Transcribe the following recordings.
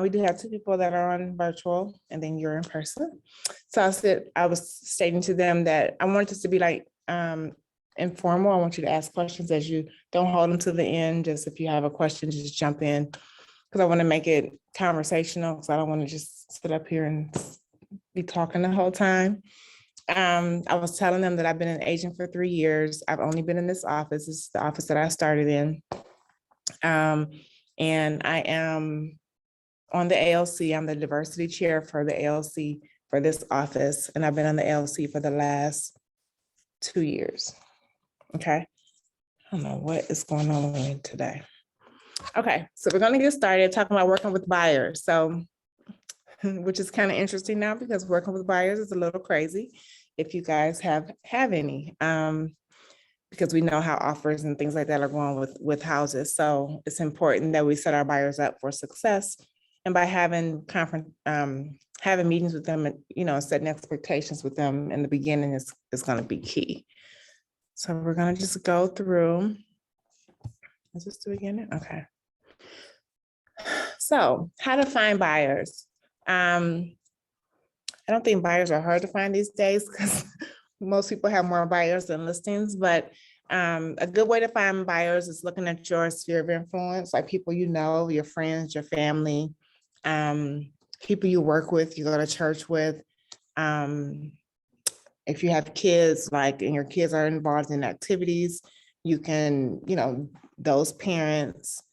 We do have two people that are on virtual and then you're in person. So I was stating to them that I want this to be like informal. I want you to ask questions as you don't hold them to the end. Just if you have a question, just jump in because I want to make it conversational because I don't want to just sit up here and be talking the whole time. I was telling them that I've been an agent for 3 years. I've only been in this office. This is the office that I started in. And I am on the ALC. I'm the diversity chair for the ALC for this office. And I've been on the ALC for the last 2 years. Okay. I don't know what is going on with me today. Okay. So we're going to get started talking about working with buyers. So, which is kind of interesting now because working with buyers is a little crazy if you guys have any. Because we know how offers and things like that are going with houses. So it's important that we set our buyers up for success. And by having meetings with them and, setting expectations with them in the beginning is going to be key. So we're going to just go through. Is this the beginning? Okay. So how to find buyers. I don't think buyers are hard to find these days because most people have more buyers than listings, but a good way to find buyers is looking at your sphere of influence, like people you know, your friends, your family, people you work with, you go to church with. If you have kids, like, and your kids are involved in activities, you can, those parents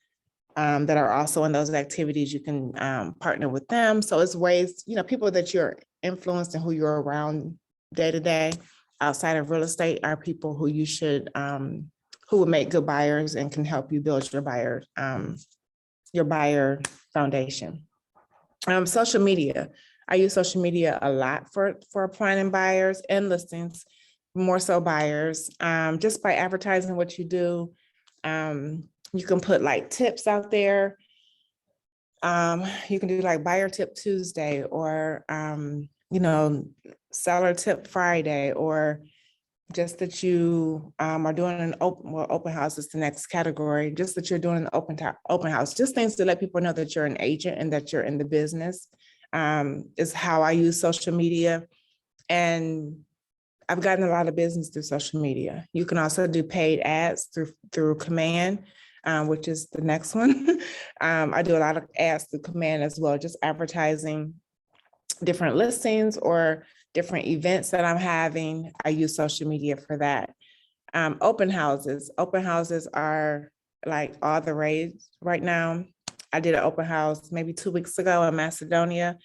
that are also in those activities, you can partner with them. So it's ways, people that you're influenced and who you're around day to day outside of real estate are people who you should, who would make good buyers and can help you build your buyer foundation. Social media. I use social media a lot for applying buyers and listings, more so buyers, just by advertising what you do. You can put like tips out there. You can do like buyer tip Tuesday or, seller tip Friday, or just that you are doing an open house is the next category, just that you're doing an open house, just things to let people know that you're an agent and that you're in the business is how I use social media. And I've gotten a lot of business through social media. You can also do paid ads through Command, which is the next one. I do a lot of ads through Command as well, just advertising different listings or different events that I'm having. I use social media for that. Open houses are like all the rage right now. I did an open house maybe 2 weeks ago in Macedonia,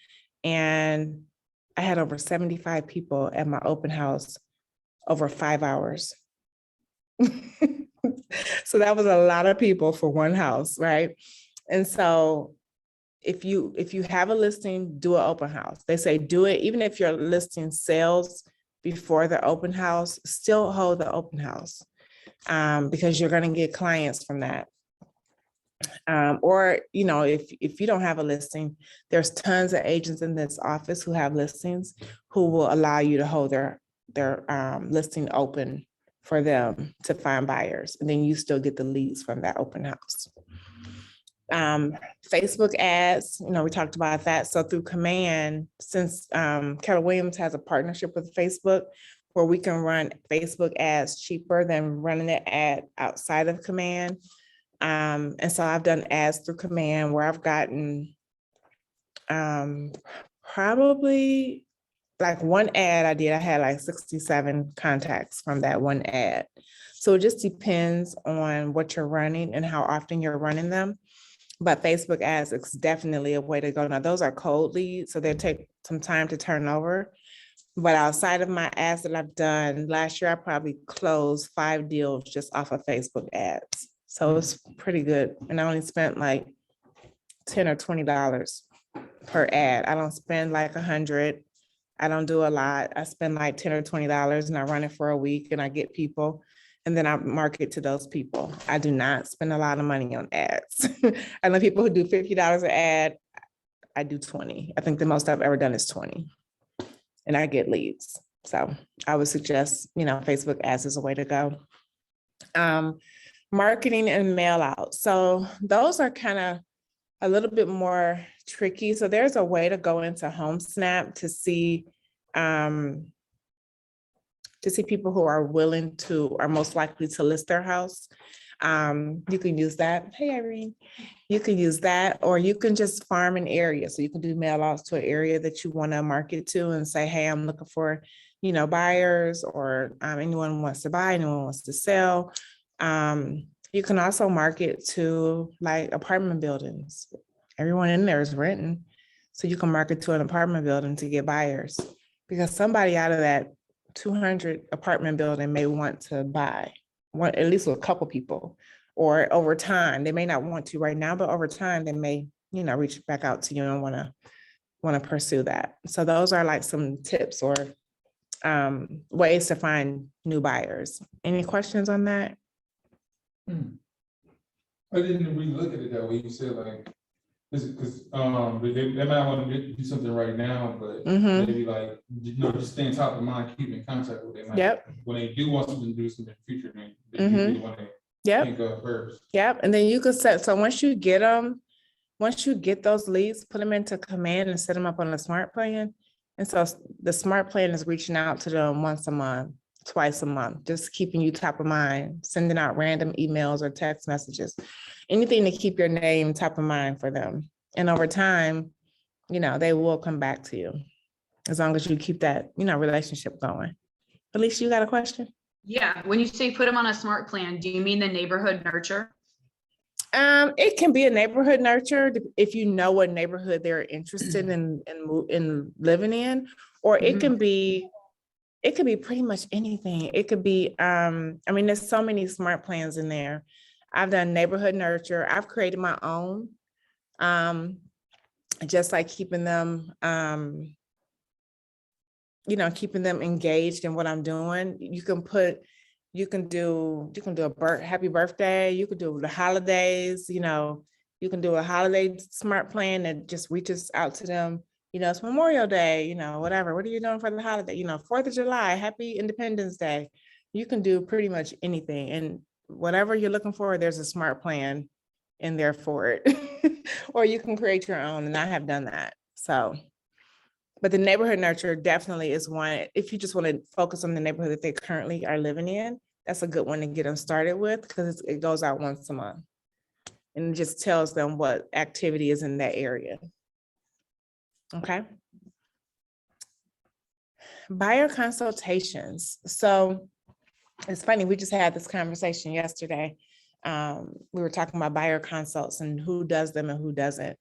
and I had over 75 people at my open house over 5 hours. So that was a lot of people for one house, right? And so if you have a listing, do an open house. They say do it, even if your listing sells before the open house, still hold the open house because you're going to get clients from that. Or, if you don't have a listing, there's tons of agents in this office who have listings who will allow you to hold their listing open for them to find buyers. And then you still get the leads from that open house. Facebook ads, we talked about that. So through Command, since Keller Williams has a partnership with Facebook where we can run Facebook ads cheaper than running an ad outside of Command. And so I've done ads through Command where I've gotten probably like one ad I had like 67 contacts from that one ad. So it just depends on what you're running and how often you're running them. But Facebook ads is definitely a way to go. Now, those are cold leads, so they take some time to turn over. But outside of my ads that I've done, last year I probably closed 5 deals just off of Facebook ads. So it's pretty good. And I only spent like $10 or $20 per ad. I don't spend like $100. I don't do a lot. I spend like $10 or $20 and I run it for a week and I get people and then I market to those people. I do not spend a lot of money on ads. I know people who do $50 an ad. I do 20. I think the most I've ever done is 20 and I get leads. So I would suggest, Facebook ads is a way to go. Marketing and mail out. So those are kind of a little bit more tricky. So there's a way to go into HomeSnap to see people who are willing to, are most likely to list their house. You can use that. Hey, Irene. You can use that, or you can just farm an area. So you can do mail outs to an area that you want to market to and say, hey, I'm looking for, buyers, or anyone wants to buy, anyone wants to sell. You can also market to like apartment buildings. Everyone in there is renting. So you can market to an apartment building to get buyers, because somebody out of that 200 apartment building may want to buy, at least a couple people, or over time, they may not want to right now, but over time they may, reach back out to you and want to pursue that. So those are like some tips or ways to find new buyers. Any questions on that? I didn't really look at it that way. You said like, because they might want to do something right now, but maybe like, just stay on top of mind, keep in contact with them. Yep. When they do want something to do something in the future, they usually want to think of first. Yep. And then you could set, so once you get those leads, put them into command and set them up on the smart plan. And so the smart plan is reaching out to them once a month, twice a month, just keeping you top of mind, sending out random emails or text messages, anything to keep your name top of mind for them. And over time, they will come back to you as long as you keep that, relationship going. Alicia, you got a question? Yeah. When you say put them on a smart plan, do you mean the neighborhood nurture? It can be a neighborhood nurture if you know what neighborhood they're interested in living in, or it can be pretty much anything. It could be, there's so many smart plans in there. I've done neighborhood nurture. I've created my own, just like keeping them, keeping them engaged in what I'm doing. You can do a happy birthday. You could do the holidays, you can do a holiday smart plan that just reaches out to them. It's Memorial Day, whatever. What are you doing for the holiday? 4th of July, happy Independence Day. You can do pretty much anything. And whatever you're looking for, there's a smart plan in there for it. Or you can create your own, and I have done that. So, but the neighborhood nurture definitely is one. If you just want to focus on the neighborhood that they currently are living in, that's a good one to get them started with, because it goes out once a month. And it just tells them what activity is in that area. Okay. Buyer consultations. So it's funny, we just had this conversation yesterday. We were talking about buyer consults and who does them and who doesn't.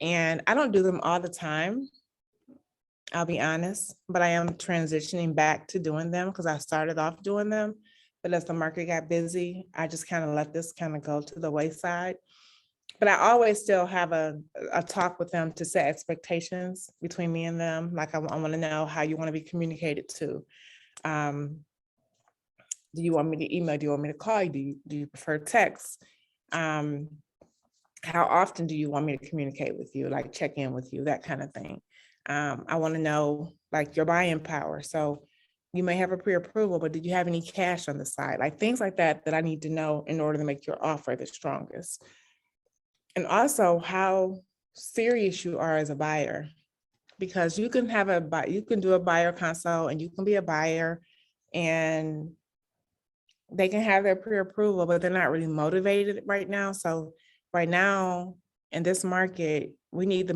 And I don't do them all the time, I'll be honest, but I am transitioning back to doing them because I started off doing them. But as the market got busy, I just kind of let this kind of go to the wayside. But I always still have a talk with them to set expectations between me and them. Like I want to know how you want to be communicated to. Do you want me to email? Do you want me to call you? Do you prefer text? How often do you want me to communicate with you? Like check in with you, that kind of thing. I want to know like your buying power. So you may have a pre-approval, but did you have any cash on the side? Like things like that I need to know in order to make your offer the strongest. And also how serious you are as a buyer, because you can do a buyer consult and you can be a buyer and they can have their pre-approval, but they're not really motivated right now. So right now in this market, we need the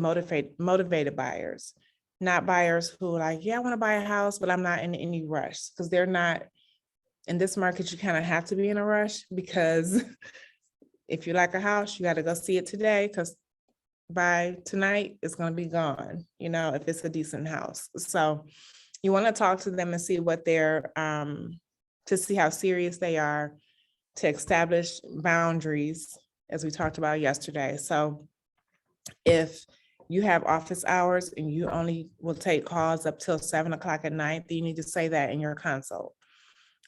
motivated buyers, not buyers who like, yeah, I want to buy a house, but I'm not in any rush, because they're not in this market. You kind of have to be in a rush, because if you like a house, you got to go see it today, because by tonight it's going to be gone, if it's a decent house. So you want to talk to them and see what they're, to see how serious they are, to establish boundaries, as we talked about yesterday. So if you have office hours and you only will take calls up till 7:00 at night, then you need to say that in your consult,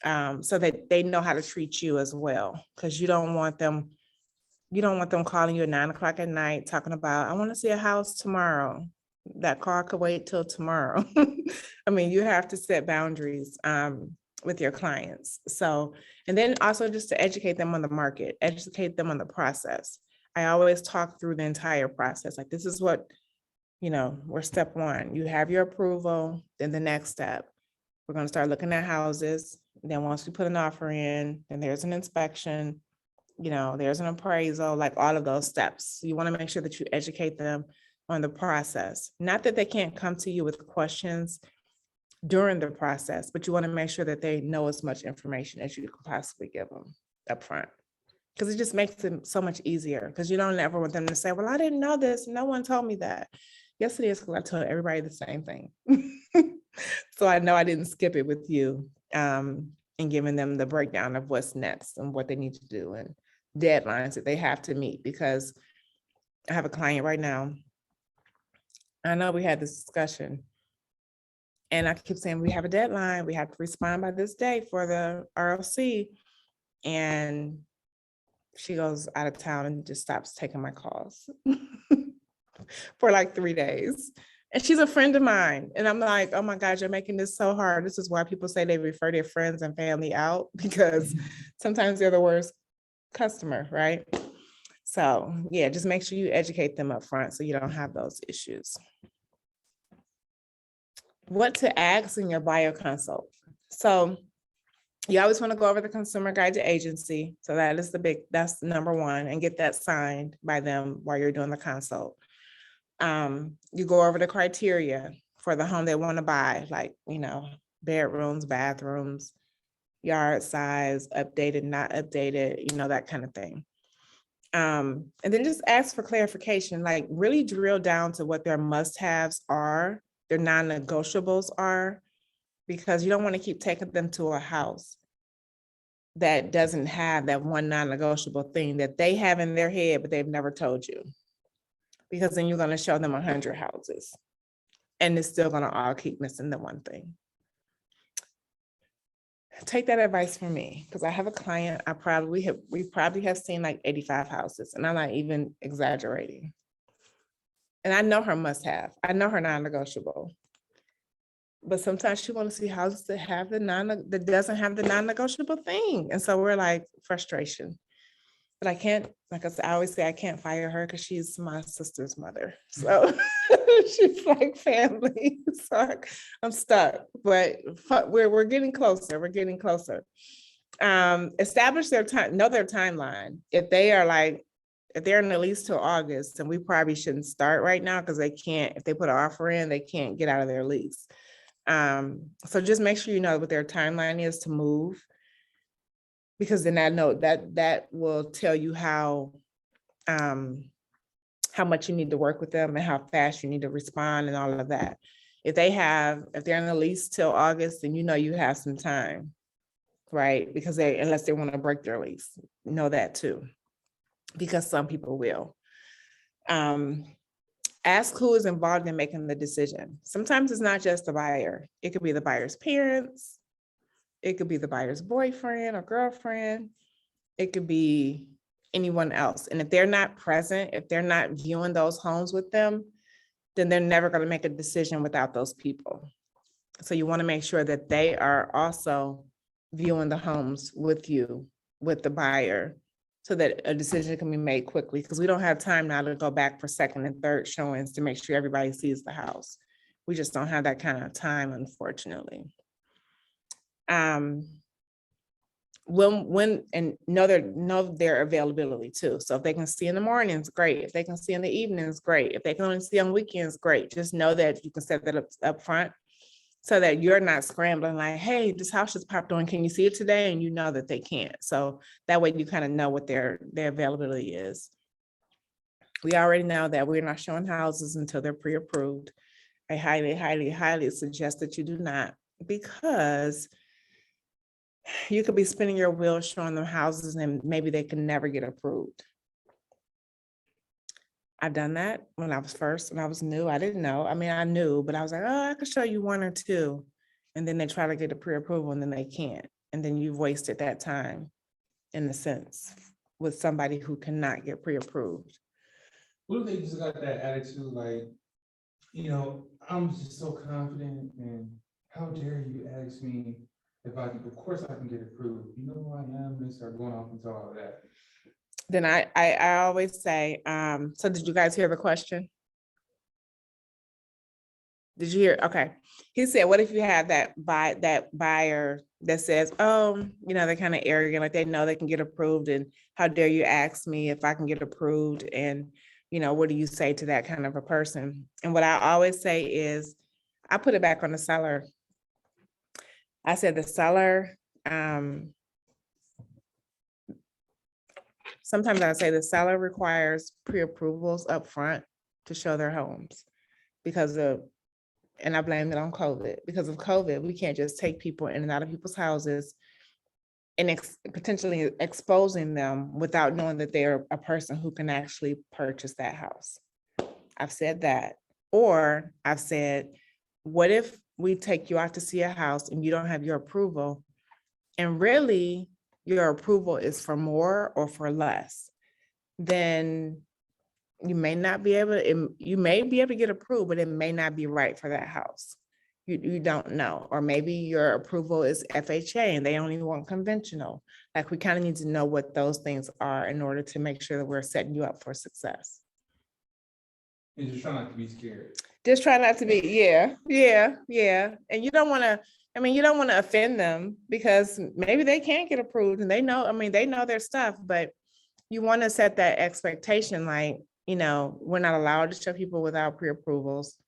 so that they know how to treat you as well. Because you don't want them calling you at 9:00 at night talking about, I want to see a house tomorrow. That call could wait till tomorrow. You have to set boundaries with your clients. So, and then also just to educate them on the market, educate them on the process. I always talk through the entire process. Like, this is what, we're step one. You have your approval, then the next step, we're gonna start looking at houses. Then once we put an offer in, then there's an inspection, there's an appraisal, like all of those steps. You want to make sure that you educate them on the process. Not that they can't come to you with questions during the process, but you want to make sure that they know as much information as you could possibly give them up front. Because it just makes it so much easier, because you don't ever want them to say, well, I didn't know this. No one told me that. Yes, it is, because I told everybody the same thing. So I know I didn't skip it with you, and giving them the breakdown of what's next and what they need to do and deadlines that they have to meet. Because I have a client right now. I know we had this discussion, and I keep saying we have a deadline. We have to respond by this day for the RLC. And she goes out of town and just stops taking my calls for like 3 days. And she's a friend of mine. And I'm like, oh my God, you're making this so hard. This is why people say they refer their friends and family out, because sometimes they're the worst customer, right? So yeah, just make sure you educate them up front so you don't have those issues. What to ask in your buyer consult. So you always want to go over the consumer guide to agency. So that's number one, and get that signed by them while you're doing the consult. You go over the criteria for the home they want to buy, like, bedrooms, bathrooms, yard size, updated, not updated, that kind of thing. And then just ask for clarification, like really drill down to what their must-haves are, their non-negotiables are, because you don't want to keep taking them to a house that doesn't have that one non-negotiable thing that they have in their head, but they've never told you. Because then you're going to show them 100 houses, and it's still going to all keep missing the one thing. Take that advice from me, because I have a client, we probably have seen like 85 houses, and I'm not even exaggerating. And I know her must-have. I know her non-negotiable. But sometimes she wants to see houses that have that doesn't have the non-negotiable thing. And so we're like, frustration. But I can't, like I always say, I can't fire her because she's my sister's mother. So she's like family. So I'm stuck, but we're getting closer. We're getting closer. Establish their time, know their timeline. If they're in the lease till August, then we probably shouldn't start right now, because if they put an offer in, they can't get out of their lease. So just make sure you know what their timeline is to move, because then I know that will tell you how much you need to work with them and how fast you need to respond and all of that. If they're in the lease till August, then you have some time, right? Because unless they want to break their lease, know that too, because some people will. Ask who is involved in making the decision. Sometimes it's not just the buyer. It could be the buyer's parents. It could be the buyer's boyfriend or girlfriend. It could be anyone else. And if they're not present, if they're not viewing those homes with them, then they're never going to make a decision without those people. So you want to make sure that they are also viewing the homes with you, with the buyer, so that a decision can be made quickly, because we don't have time now to go back for second and third showings to make sure everybody sees the house. We just don't have that kind of time, unfortunately. When and know their availability too. So if they can see in the mornings, great. If they can see in the evenings, great. If they can only see on weekends, great. Just know that you can set that up front, so that you're not scrambling like, hey, this house just popped on, can you see it today? And you know that they can't. So that way you kind of know what their availability is. We already know that we're not showing houses until they're pre-approved. I highly, highly, highly suggest that you do not, because you could be spinning your wheels showing them houses and maybe they can never get approved. I've done that when I was new. I didn't know. I mean, I knew, but I was like, oh, I could show you one or two. And then they try to get a pre-approval and then they can't. And then you've wasted that time, in a sense, with somebody who cannot get pre-approved. What if they just got that attitude like, I'm just so confident, and how dare you ask me if of course I can get approved. You know who I am, they start going off into all of that. Then I always say, so did you guys hear the question? Did you hear? Okay. He said, what if you have that buyer that says, oh, they're kind of arrogant, like they know they can get approved, and how dare you ask me if I can get approved? And, what do you say to that kind of a person? And what I always say is, I put it back on the seller. I said, the seller, sometimes I say the seller requires pre-approvals up front to show their homes because of, and I blame it on COVID. Because of COVID, we can't just take people in and out of people's houses and potentially exposing them without knowing that they're a person who can actually purchase that house. I've said that. Or I've said, what if we take you out to see a house and you don't have your approval, and really your approval is for more or for less? Then you may not be able to, you may be able to get approved, but it may not be right for that house. You don't know. Or maybe your approval is FHA and they only want conventional. Like, we kind of need to know what those things are in order to make sure that we're setting you up for success. And just try not to be scared. Just try not to be, yeah. And you don't want to offend them, because maybe they can't get approved and they know their stuff, but you want to set that expectation, like, we're not allowed to show people without pre-approvals.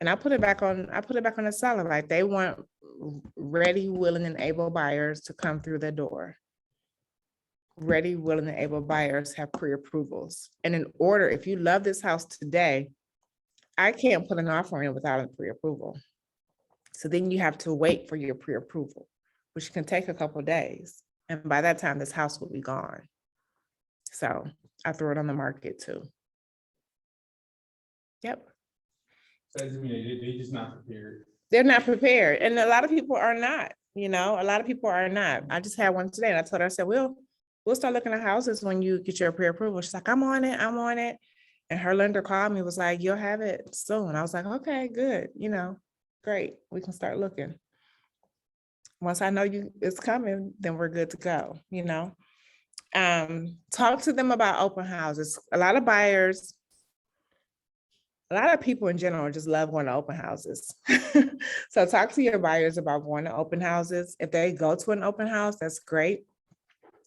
And I put it back on the seller. Like, they want ready, willing, and able buyers to come through the door. Ready, willing, and able buyers have pre-approvals. And in order, if you love this house today, I can't put an offer in without a pre-approval. So then you have to wait for your pre-approval, which can take a couple of days. And by that time, this house will be gone. So I threw it on the market too. Yep. So doesn't mean they just not prepared. They're not prepared. And a lot of people are not, a lot of people are not. I just had one today and I told her, I said, we'll start looking at houses when you get your pre-approval. She's like, I'm on it. And her lender called me, was like, you'll have it soon. I was like, okay, good. Great. We can start looking. Once I know it's coming, then we're good to go, Talk to them about open houses. A lot of buyers, a lot of people in general just love going to open houses. So talk to your buyers about going to open houses. If they go to an open house, that's great.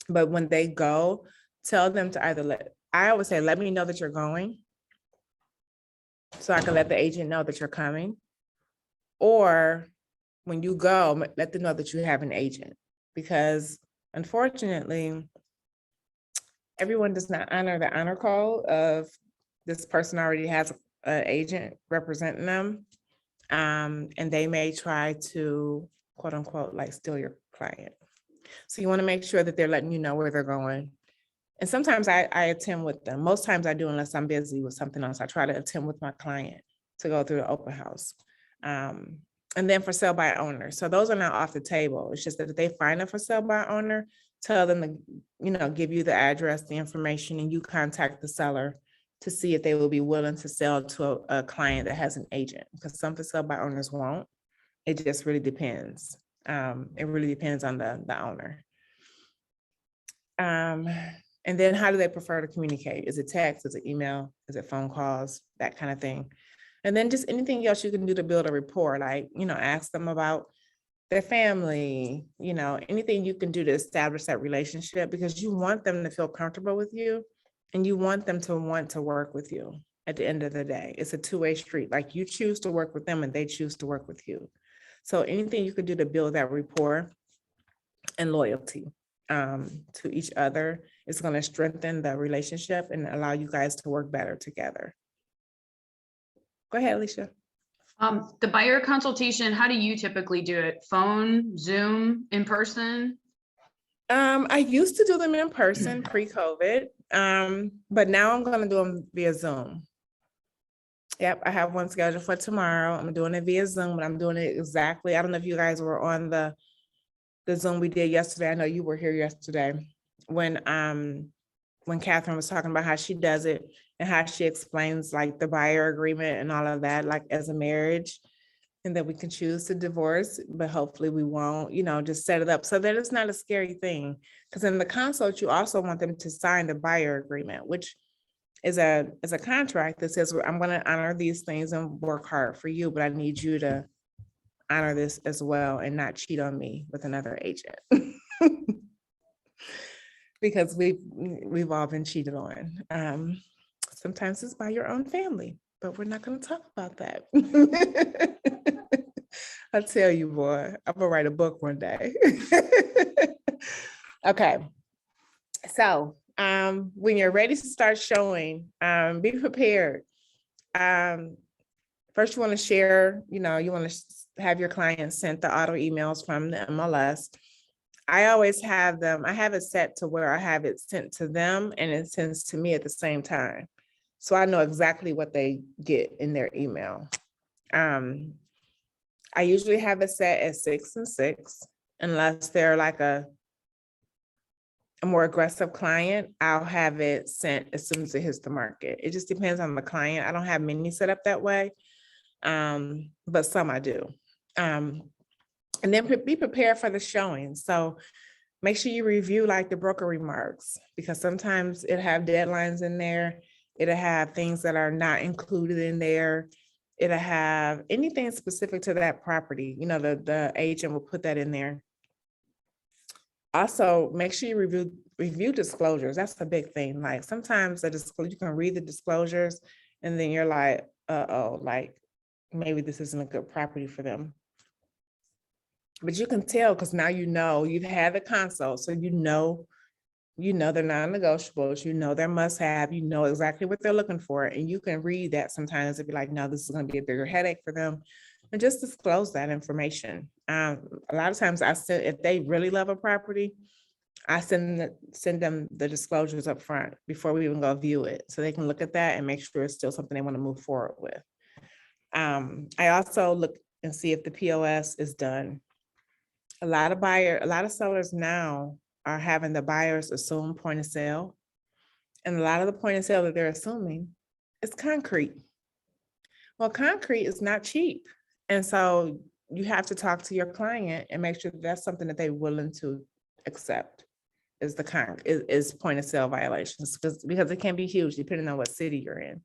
But when they go, tell them to I always say, let me know that you're going, so I can let the agent know that you're coming. Or when you go, let them know that you have an agent, because unfortunately, everyone does not honor the honor code of this person already has an agent representing them. And they may try to, quote unquote, like, steal your client. So you want to make sure that they're letting you know where they're going. And sometimes I attend with them. Most times I do, unless I'm busy with something else. I try to attend with my client to go through the open house. And then for sale by owner. So those are not off the table. It's just that if they find a for sale by owner, tell them to, give you the address, the information, and you contact the seller to see if they will be willing to sell to a client that has an agent, because some for sale by owners won't. It just really depends. It really depends on the owner. And then how do they prefer to communicate? Is it text? Is it email? Is it phone calls? That kind of thing. And then just anything else you can do to build a rapport, like, ask them about their family, anything you can do to establish that relationship, because you want them to feel comfortable with you and you want them to want to work with you at the end of the day. It's a two-way street. Like, you choose to work with them and they choose to work with you. So anything you can do to build that rapport and loyalty to each other is going to strengthen the relationship and allow you guys to work better together. Go ahead, Alicia. The buyer consultation, how do you typically do it? Phone, Zoom, in person? I used to do them in person pre-COVID, but now I'm going to do them via Zoom. Yep, I have one scheduled for tomorrow. I'm doing it via Zoom, but I'm doing it exactly. I don't know if you guys were on the Zoom we did yesterday. I know you were here yesterday when Catherine was talking about how she does it and how she explains, like, the buyer agreement and all of that, like, as a marriage. and then we can choose to divorce, but hopefully we won't, just set it up so that it's not a scary thing. Because in the consult, you also want them to sign the buyer agreement, which is a contract that says, I'm going to honor these things and work hard for you, but I need you to honor this as well and not cheat on me with another agent. Because we've all been cheated on. Sometimes it's by your own family, but we're not going to talk about that. I tell you, boy, I'm gonna write a book one day. Okay. So when you're ready to start showing, be prepared. First, you want to share, you want to have your clients sent the auto emails from the MLS. I always have them, I have it set to where I have it sent to them and it sends to me at the same time. So I know exactly what they get in their email. I usually have it set at 6 and 6, unless they're like a more aggressive client. I'll have it sent as soon as it hits the market. It just depends on the client. I don't have many set up that way, but some I do. And then be prepared for the showing. So make sure you review like the broker remarks, because sometimes it have deadlines in there. It'll have things that are not included in there. It'll have anything specific to that property. The agent will put that in there. Also, make sure you review disclosures. That's a big thing. Like sometimes you can read the disclosures and then you're like, uh-oh, like maybe this isn't a good property for them. But you can tell because now you've had the consult, so they're non-negotiables, they're must-have, exactly what they're looking for, and you can read that sometimes and be like, no, this is going to be a bigger headache for them, and just disclose that information. A lot of times if they really love a property, I send them the disclosures up front before we even go view it, so they can look at that and make sure it's still something they want to move forward with. I also look and see if the POS is done. A lot of sellers now are having the buyers assume point of sale. And a lot of the point of sale that they're assuming is concrete. Well, concrete is not cheap. And so you have to talk to your client and make sure that that's something that they're willing to accept is point of sale violations, because it can be huge depending on what city you're in.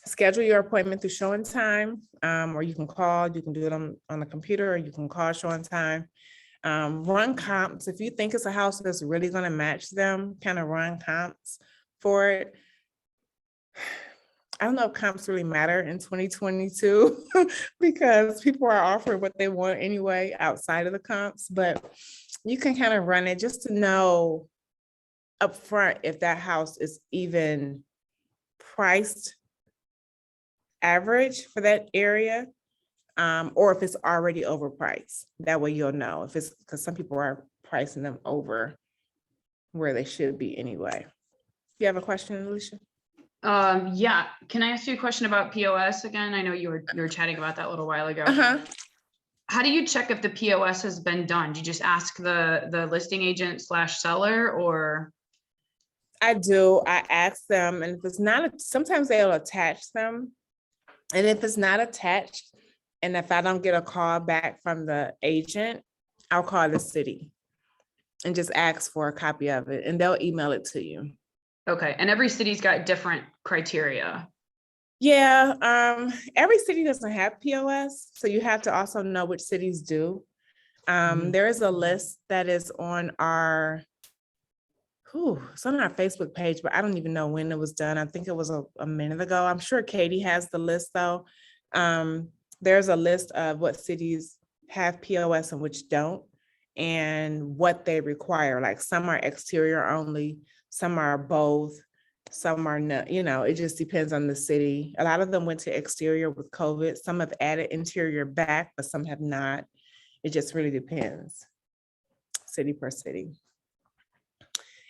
Schedule your appointment through showing time, or you can call, you can do it on the computer, or you can call showing time. Run comps. If you think it's a house that's really going to match them, kind of run comps for it. I don't know if comps really matter in 2022 because people are offering what they want anyway outside of the comps, but you can kind of run it just to know upfront if that house is even priced average for that area, or if it's already overpriced. That way you'll know if it's, because some people are pricing them over where they should be anyway. You have a question, Alicia? Yeah. Can I ask you a question about POS again? I know you were chatting about that a little while ago. How do you check if the POS has been done? Do you just ask the listing agent / seller, or? I do. I ask them, and if it's not, sometimes they'll attach them. And if it's not attached, and if I don't get a call back from the agent, I'll call the city and just ask for a copy of it, and they'll email it to you. Okay. And every city's got different criteria. Yeah. Every city doesn't have POS, so you have to also know which cities do. There is a list that is on it's on our Facebook page, but I don't even know when it was done. I think it was a minute ago. I'm sure Katie has the list though. There's a list of what cities have POS and which don't, and what they require. Like some are exterior only, some are both, some are not, it just depends on the city. A lot of them went to exterior with COVID. Some have added interior back, but some have not. It just really depends, city per city.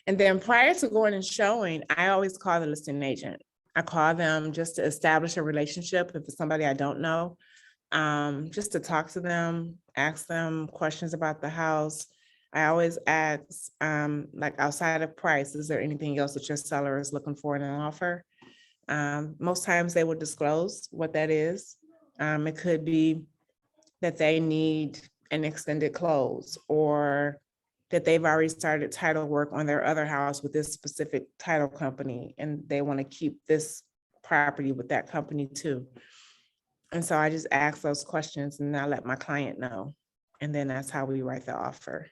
And then prior to going and showing, I always call the listing agent. I call them just to establish a relationship. If it's somebody I don't know, just to talk to them, ask them questions about the house. I always ask, like outside of price, is there anything else that your seller is looking for in an offer? Most times they will disclose what that is. It could be that they need an extended close, or that they've already started title work on their other house with this specific title company, and they want to keep this property with that company too. And so I just ask those questions and I let my client know. And then that's how we write the offer.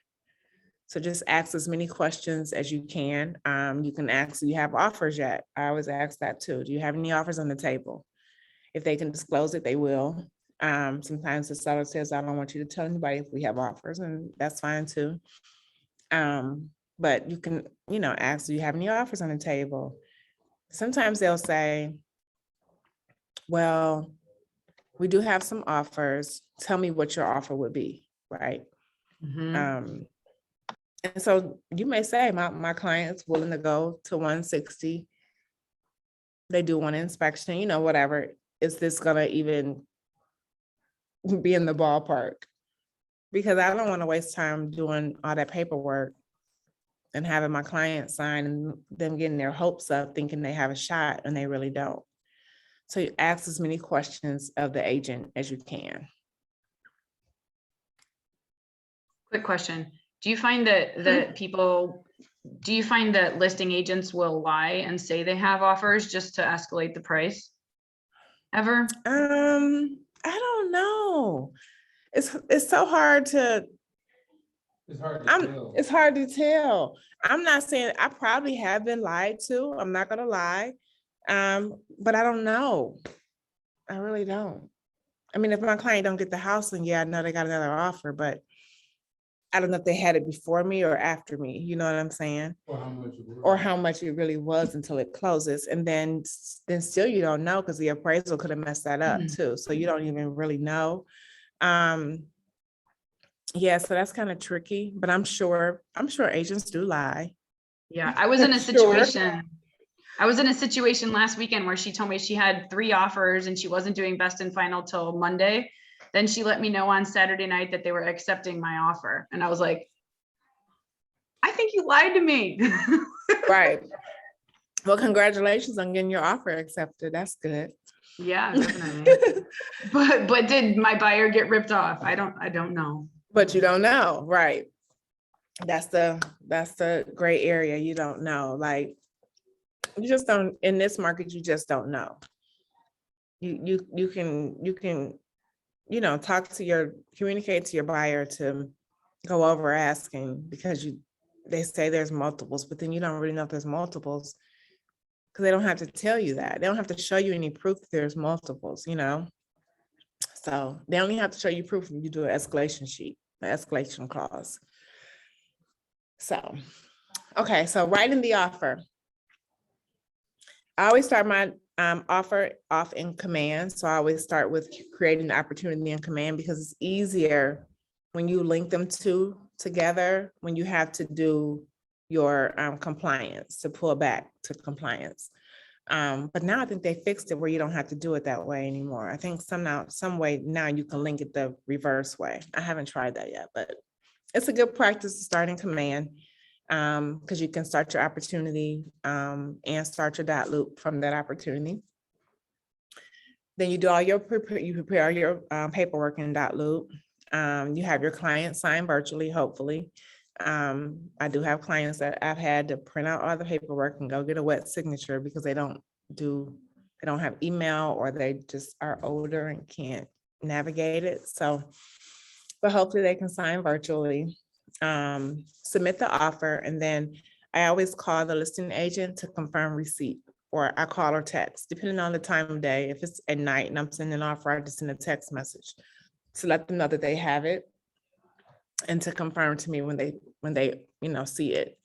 So just ask as many questions as you can. You can ask, do you have offers yet? I always ask that too. Do you have any offers on the table? If they can disclose it, they will. Sometimes the seller says, I don't want you to tell anybody if we have offers, and that's fine too. But you can, ask, do you have any offers on the table? Sometimes they'll say, well, we do have some offers. Tell me what your offer would be, right? Mhm. And so you may say, my client's willing to go to 160. They do one inspection, whatever. Is this gonna even be in the ballpark? Because I don't want to waste time doing all that paperwork and having my client sign and them getting their hopes up thinking they have a shot and they really don't. So you ask as many questions of the agent as you can. Quick question. Do you find that listing agents will lie and say they have offers just to escalate the price? Ever? I don't know. It's so hard to, It's hard to tell. it's hard to tell. I'm not saying, I probably have been lied to. I'm not gonna lie. But I don't know. I really don't. I mean, if my client don't get the house, then yeah, I know they got another offer, but I don't know if they had it before me or after me, you know what I'm saying? Or how much it was. Or how much it really was until it closes. And then still you don't know, because the appraisal could have messed that up too. So you don't even really know. Yeah, so that's kind of tricky, but I'm sure agents do lie. Yeah, I was in a Sure. situation. I was in a situation last weekend where she told me she had 3 offers and she wasn't doing best and final till Monday. Then she let me know on Saturday night that they were accepting my offer. And I was like, I think you lied to me. Right. Well, congratulations on getting your offer accepted. That's good. Yeah, definitely. But did my buyer get ripped off? I don't know. But you don't know, right? That's the gray area. You don't know. Like, you just don't, in this market, you just don't know. You can communicate to your buyer to go over asking, because they say there's multiples, but then you don't really know if there's multiples, because they don't have to tell you that. They don't have to show you any proof that there's multiples, So they only have to show you proof when you do an escalation sheet, an escalation clause. So, okay, so writing the offer. I always start my offer off in command. So I always start with creating the opportunity in command, because it's easier when you link them together, when you have to do your compliance, to pull back to compliance. But now I think they fixed it where you don't have to do it that way anymore. I think some way now you can link it the reverse way. I haven't tried that yet, but it's a good practice to start in command, because you can start your opportunity and start your dot loop from that opportunity. Then you do all your prepare your paperwork in dot loop. You have your client sign virtually, hopefully. I do have clients that I've had to print out all the paperwork and go get a wet signature, because they don't have email, or they just are older and can't navigate it. So, but hopefully they can sign virtually, submit the offer, and then I always call the listing agent to confirm receipt, or I call or text, depending on the time of day. If it's at night and I'm sending an offer, I just send a text message to let them know that they have it, and to confirm to me when they see it.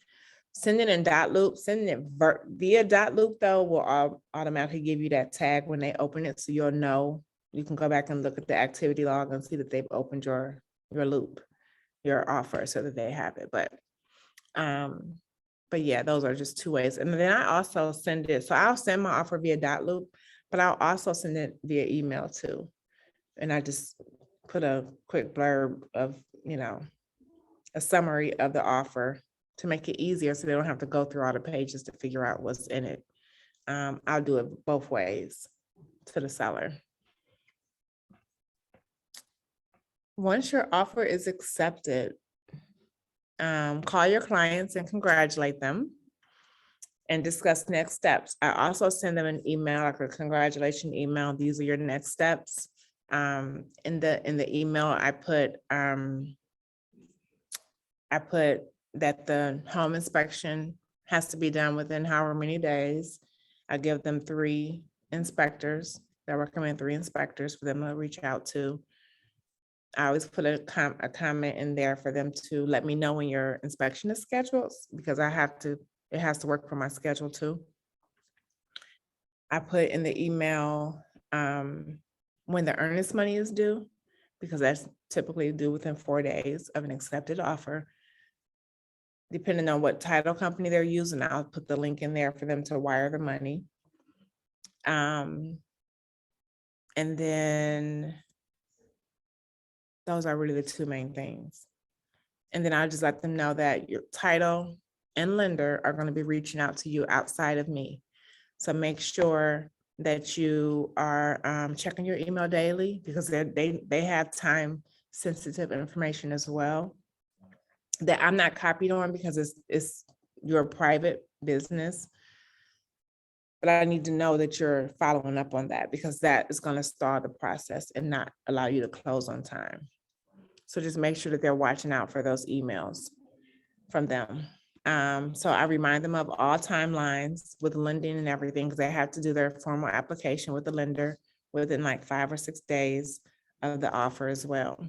Sending in dot loop, sending it via dot loop though will automatically give you that tag when they open it, so you'll know. You can go back and look at the activity log and see that they've opened your loop, your offer, so that they have it. But yeah, those are just 2 ways. And then I also send it. So I'll send my offer via dot loop, but I'll also send it via email too. And I just put a quick blurb of, a summary of the offer to make it easier, so they don't have to go through all the pages to figure out what's in it. I'll do it both ways to the seller. Once your offer is accepted, call your clients and congratulate them and discuss next steps. I also send them an email, like a congratulation email. These are your next steps. In the email, I put that the home inspection has to be done within however many days. I give them 3 inspectors. I recommend 3 inspectors for them to reach out to. I always put a comment in there for them to let me know when your inspection is scheduled, because it has to work for my schedule too. I put in the email when the earnest money is due, because that's typically due within 4 days of an accepted offer. Depending on what title company they're using, I'll put the link in there for them to wire the money. And then those are really the 2 main things. And then I'll just let them know that your title and lender are going to be reaching out to you outside of me. So make sure that you are checking your email daily, because they have time sensitive information as well that I'm not copied on, because it's your private business. But I need to know that you're following up on that, because that is going to stall the process and not allow you to close on time. So just make sure that they're watching out for those emails from them. So I remind them of all timelines with lending and everything, because they have to do their formal application with the lender within like 5 or 6 days of the offer as well.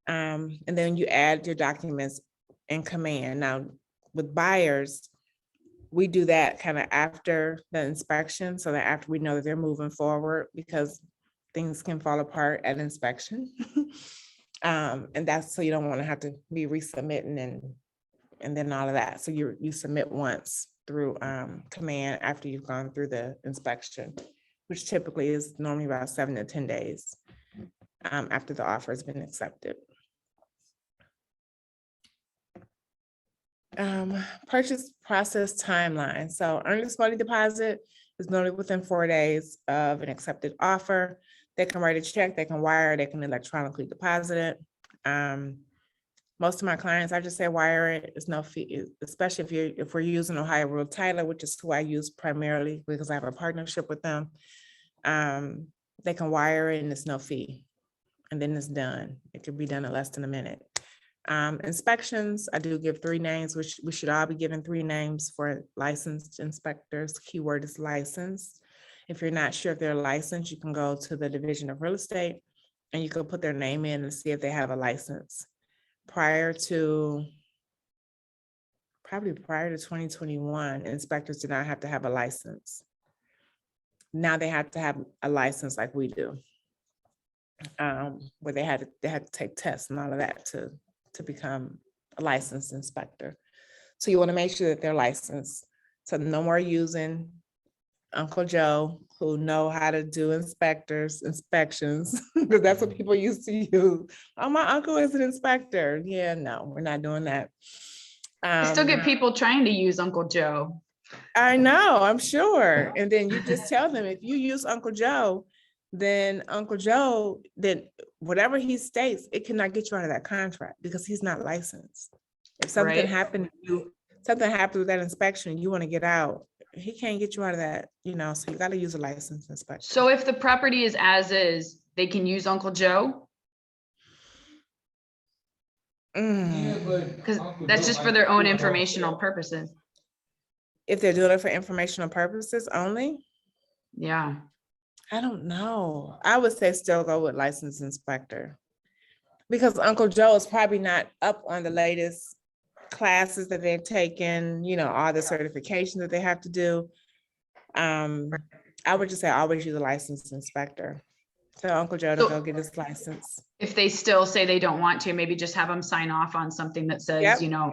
And then you add your documents in command. Now with buyers, we do that kind of after the inspection, so that after we know that they're moving forward, because things can fall apart at inspection. And that's so you don't want to have to be resubmitting and then all of that. So you submit once through command after you've gone through the inspection, which typically is normally about 7 to 10 days after the offer has been accepted. Purchase process timeline. So earnest money deposit is normally within 4 days of an accepted offer. They can write a check, they can wire, they can electronically deposit it. Most of my clients, I just say wire it. It's no fee, especially if we're using Ohio Rural Title, which is who I use primarily because I have a partnership with them. They can wire it and it's no fee, and then it's done. It could be done in less than a minute. Inspections, I do give 3 names, which we should all be given 3 names for licensed inspectors. The keyword is licensed. If you're not sure if they're licensed, you can go to the Division of Real Estate and you can put their name in and see if they have a license. Probably prior to 2021, inspectors did not have to have a license. Now they have to have a license like we do, where they had to take tests and all of that to become a licensed inspector. So you want to make sure that they're licensed. So no more using Uncle Joe, who know how to do inspections, because that's what people used to use. Oh, my uncle is an inspector. Yeah, no, we're not doing that. I still get people trying to use Uncle Joe. I know, I'm sure. And then you just tell them, if you use Uncle Joe, then whatever he states, it cannot get you out of that contract because he's not licensed. If something Right. happened with that inspection, you want to get out, he can't get you out of that, so you got to use a licensed inspector. So if the property is as is, they can use Uncle Joe? Yeah, but Because Uncle that's Joe just for might their own do it all informational himself. purposes. If they're doing it for informational purposes only, Yeah. I don't know. I would say still go with licensed inspector, because Uncle Joe is probably not up on the latest classes that they've taken, all the certifications that they have to do. I would just say always use a licensed inspector. So Uncle Joe to So- go get his license. If they still say they don't want to, maybe just have them sign off on something that says, Yep.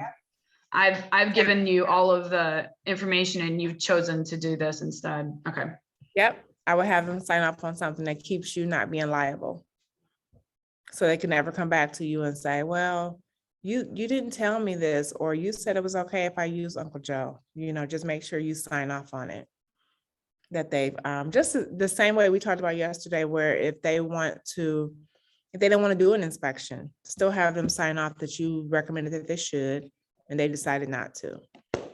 I've given you all of the information and you've chosen to do this instead. Okay. Yep, I would have them sign up on something that keeps you not being liable. So they can never come back to you and say, well, you didn't tell me this, or you said it was okay if I use Uncle Joe. Just make sure you sign off on it. that they've, just the same way we talked about yesterday, where if they don't want to do an inspection, still have them sign off that you recommended that they should, and they decided not to.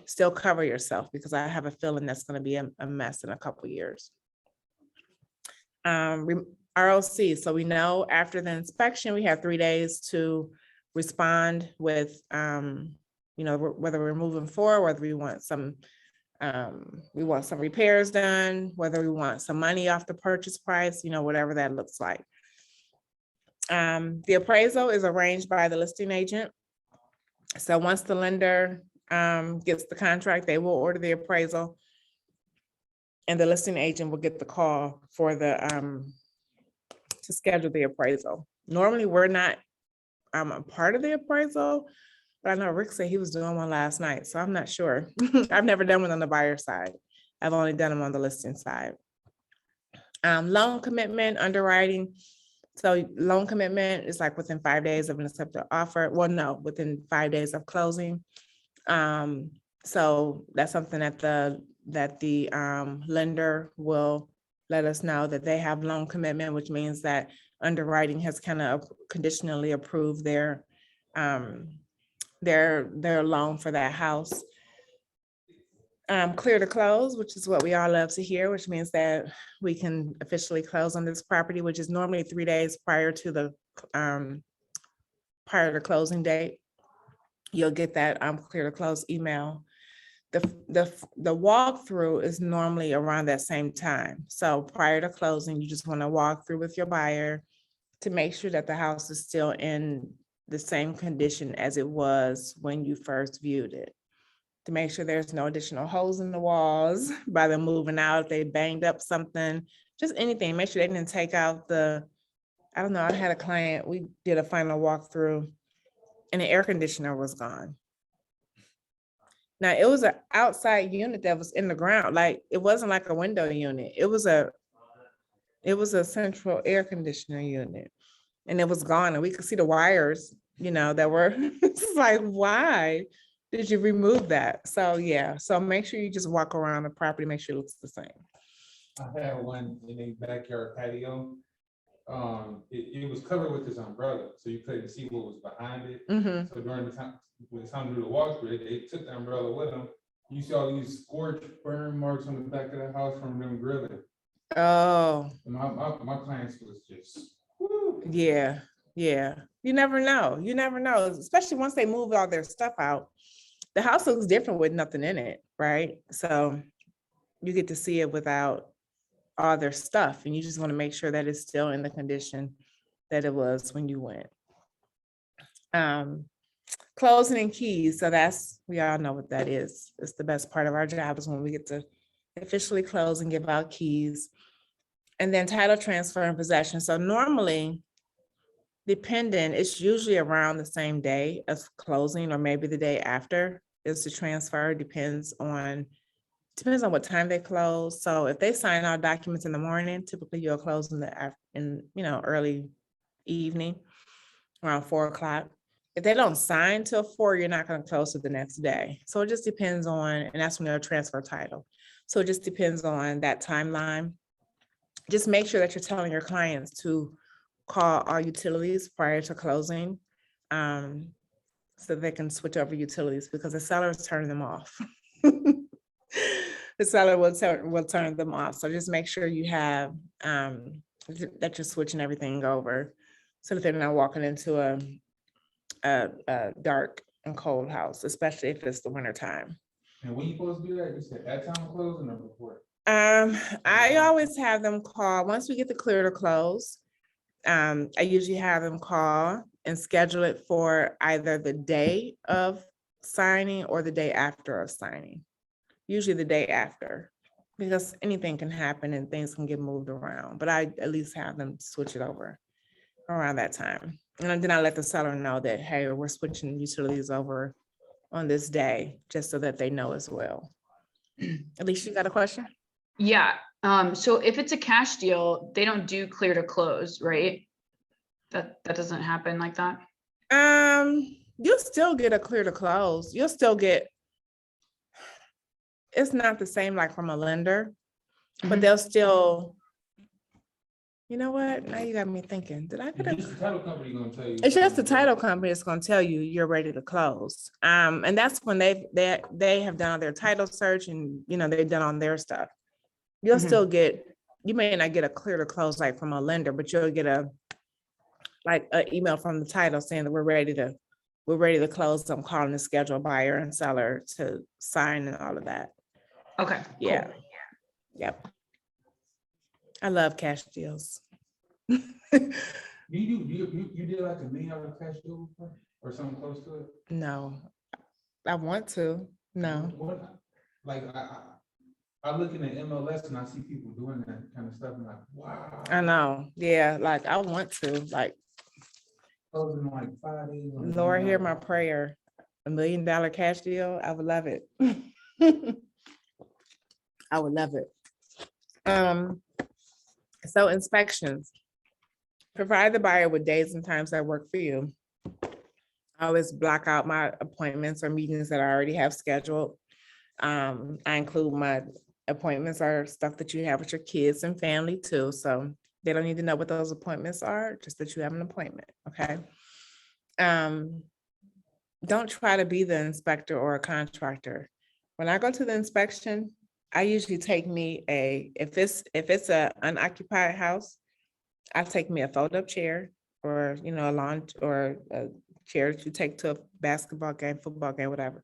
Still cover yourself, because I have a feeling that's going to be a mess in a couple of years. ROC, so we know after the inspection, we have 3 days to respond with, whether we're moving forward, whether we want some repairs done, whether we want some money off the purchase price, whatever that looks like. The appraisal is arranged by the listing agent. So once the lender gets the contract, they will order the appraisal, and the listing agent will get the call for to schedule the appraisal. Normally, we're not a part of the appraisal, but I know Rick said he was doing one last night, so I'm not sure. I've never done one on the buyer side. I've only done them on the listing side. Loan commitment, underwriting. So loan commitment is like within 5 days of an accepted offer. Well, no, within 5 days of closing. So that's something that the lender will let us know that they have loan commitment, which means that underwriting has kind of conditionally approved their loan for that house. Clear to close, which is what we all love to hear, which means that we can officially close on this property, which is normally 3 days prior to the closing date. You'll get that clear to close email. The walkthrough is normally around that same time. So prior to closing, you just want to walk through with your buyer to make sure that the house is still in the same condition as it was when you first viewed it. To make sure there's no additional holes in the walls by them moving out, if they banged up something, just anything. Make sure they didn't take out I had a client, we did a final walkthrough and the air conditioner was gone. Now, it was an outside unit that was in the ground. Like, it wasn't like a window unit. It was a central air conditioner unit, and it was gone. And we could see the wires, that were, it's like, why did you remove that? So, yeah. So make sure you just walk around the property, make sure it looks the same. I had one in a backyard patio. It was covered with this umbrella, so you couldn't see what was behind it. Mhm. So during the time, when it's time to do the walkthrough, they took the umbrella with them. You see all these scorch burn marks on the back of the house from them grilling. Oh, And my clients was just, whoo. yeah. You never know, especially once they move all their stuff out. The house looks different with nothing in it, right? So you get to see it without all their stuff, and you just want to make sure that it's still in the condition that it was when you went. Closing and keys. So we all know what that is. It's the best part of our job, is when we get to officially close and give out keys. And then title transfer and possession. So normally, it's usually around the same day as closing, or maybe the day after is the transfer. Depends on what time they close. So if they sign all documents in the morning, typically you'll close in early evening, around 4:00. If they don't sign till 4, you're not going to close to the next day. So it just depends on, and that's when they'll transfer title. So it just depends on that timeline. Just make sure that you're telling your clients to call all utilities prior to closing, so they can switch over utilities, because the seller is turning them off. The seller will turn them off. So just make sure you have that you're switching everything over, so that they're not walking into a dark and cold house, especially if it's the winter time. And when you supposed to do that, you said at time of closing or before? I always have them call once we get the clear to close. I usually have them call and schedule it for either the day of signing or the day after of signing. Usually the day after, because anything can happen and things can get moved around. But I at least have them switch it over around that time. And then I let the seller know that, hey, we're switching utilities over on this day, just so that they know as well. Alicia, you got a question? Yeah. So if it's a cash deal, they don't do clear to close, right? That doesn't happen like that. You'll still get a clear to close. You'll still get, it's not the same like from a lender. but they'll still, you know what? Now you got me thinking, did I get a? Just the title company gonna tell you. It's just the title company that's gonna tell you you're ready to close. And that's when they have done their title search and, you know, they've done on their stuff. You'll still get, you may not get a clear to close like from a lender, but you'll get an email from the title saying that we're ready to close. I'm calling to schedule a buyer and seller to sign and all of that. Okay. Yeah. Cool. Yep. I love cash deals. You did like $1 million cash deal before, or something close to it? No, I want to. No. What, like, I look in the MLS and I see people doing that kind of stuff. I'm like, wow. I know. Yeah, like I want to. Like, Closing like 5 days. on Lord, hear $1 my prayer. $1 million cash deal. I would love it. I would love it. So inspections. Provide the buyer with days and times that work for you. I always block out my appointments or meetings that I already have scheduled. I include my appointments or stuff that you have with your kids and family too. So they don't need to know what those appointments are, just that you have an appointment, okay? Don't try to be the inspector or a contractor. When I go to the inspection, I usually take me if it's a unoccupied house, I take me a fold-up chair or, you know, a lounge or a chair that you take to a basketball game, football game, whatever.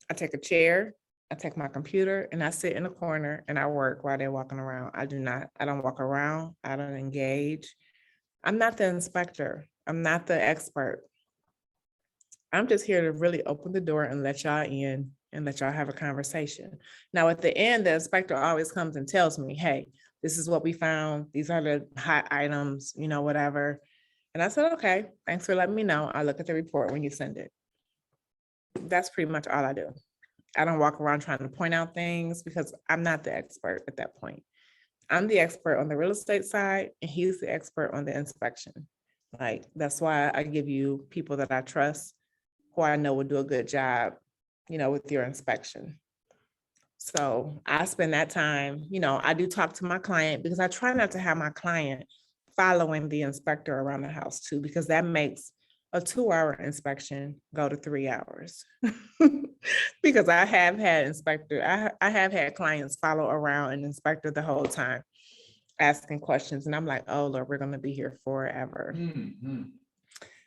I take a chair, I take my computer and I sit in a corner and I work while they're walking around. I don't walk around. I don't engage. I'm not the inspector. I'm not the expert. I'm just here to really open the door and let y'all in and let y'all have a conversation. Now, at the end, the inspector always comes and tells me, hey, this is what we found. These are the hot items, you know, whatever. And I said, okay, thanks for letting me know. I'll look at the report when you send it. That's pretty much all I do. I don't walk around trying to point out things because I'm not the expert at that point. I'm the expert on the real estate side and he's the expert on the inspection. Like, that's why I give you people that I trust, who I know will do a good job, you know, with your inspection. So I spend that time, you know, I do talk to my client because I try not to have my client following the inspector around the house too, because that makes a 2-hour inspection go to 3 hours. Because I have had clients follow around an inspector the whole time, asking questions. And I'm like, oh Lord, we're gonna be here forever.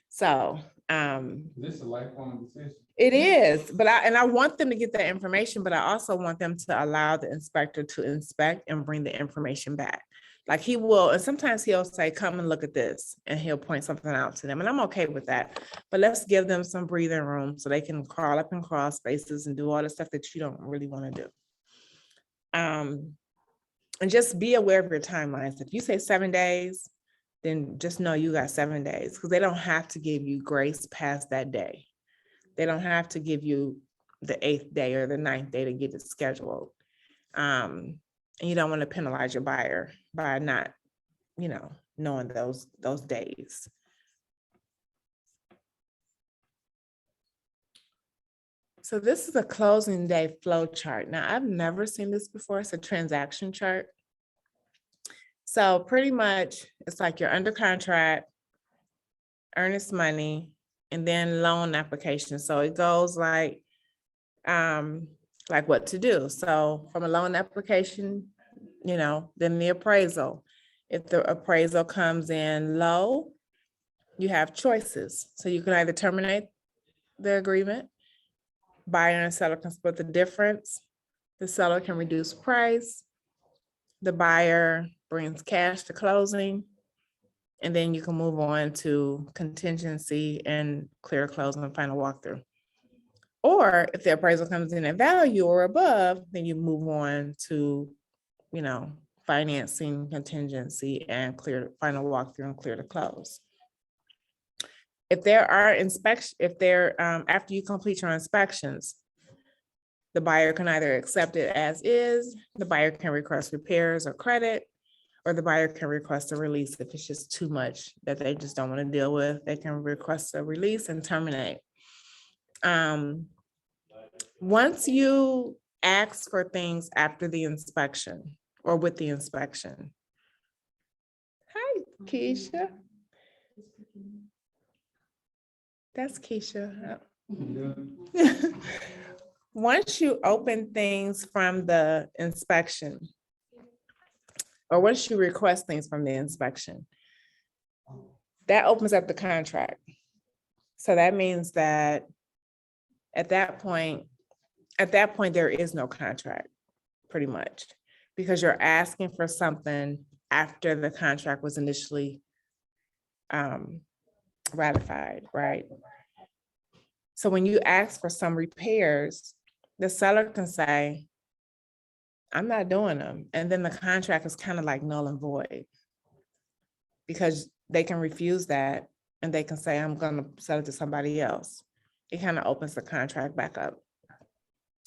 So this is a lifelong decision. it is, but I want them to get that information, but I also want them to allow the inspector to inspect and bring the information back. Like he will, and sometimes he'll say, come and look at this, and he'll point something out to them. And I'm okay with that. But let's give them some breathing room so they can crawl up and crawl spaces and do all the stuff that you don't really want to do. And just be aware of your timelines. If you say 7 days, then just know you got 7 days, because they don't have to give you grace past that day. They don't have to give you the 8th day or the 9th day to get it scheduled. And you don't want to penalize your buyer by not, you know, knowing those days. So this is a closing day flow chart. Now, I've never seen this before. It's a transaction chart. So pretty much it's like you're under contract, earnest money, and then loan application. So it goes like what to do. So from a loan application, you know, then the appraisal. If the appraisal comes in low, you have choices. So you can either terminate the agreement, buyer and seller can split the difference, the seller can reduce price, the buyer brings cash to closing, and then you can move on to contingency and clear closing and final walkthrough. Or if the appraisal comes in at value or above, then you move on to, you know, financing, contingency, and clear final walkthrough and clear to close. If there are after you complete your inspections, the buyer can either accept it as is, the buyer can request repairs or credit, or the buyer can request a release if it's just too much that they just don't want to deal with. They can request a release and terminate. Once you ask for things after the inspection, or with the inspection. Hi, Keisha. That's Keisha. Yeah. Once you open things from the inspection, or once you request things from the inspection, that opens up the contract. So that means that at that point, there is no contract, pretty much, because you're asking for something after the contract was initially ratified, right? So when you ask for some repairs, the seller can say, I'm not doing them. And then the contract is kind of like null and void, because they can refuse that and they can say, I'm going to sell it to somebody else. It kind of opens the contract back up.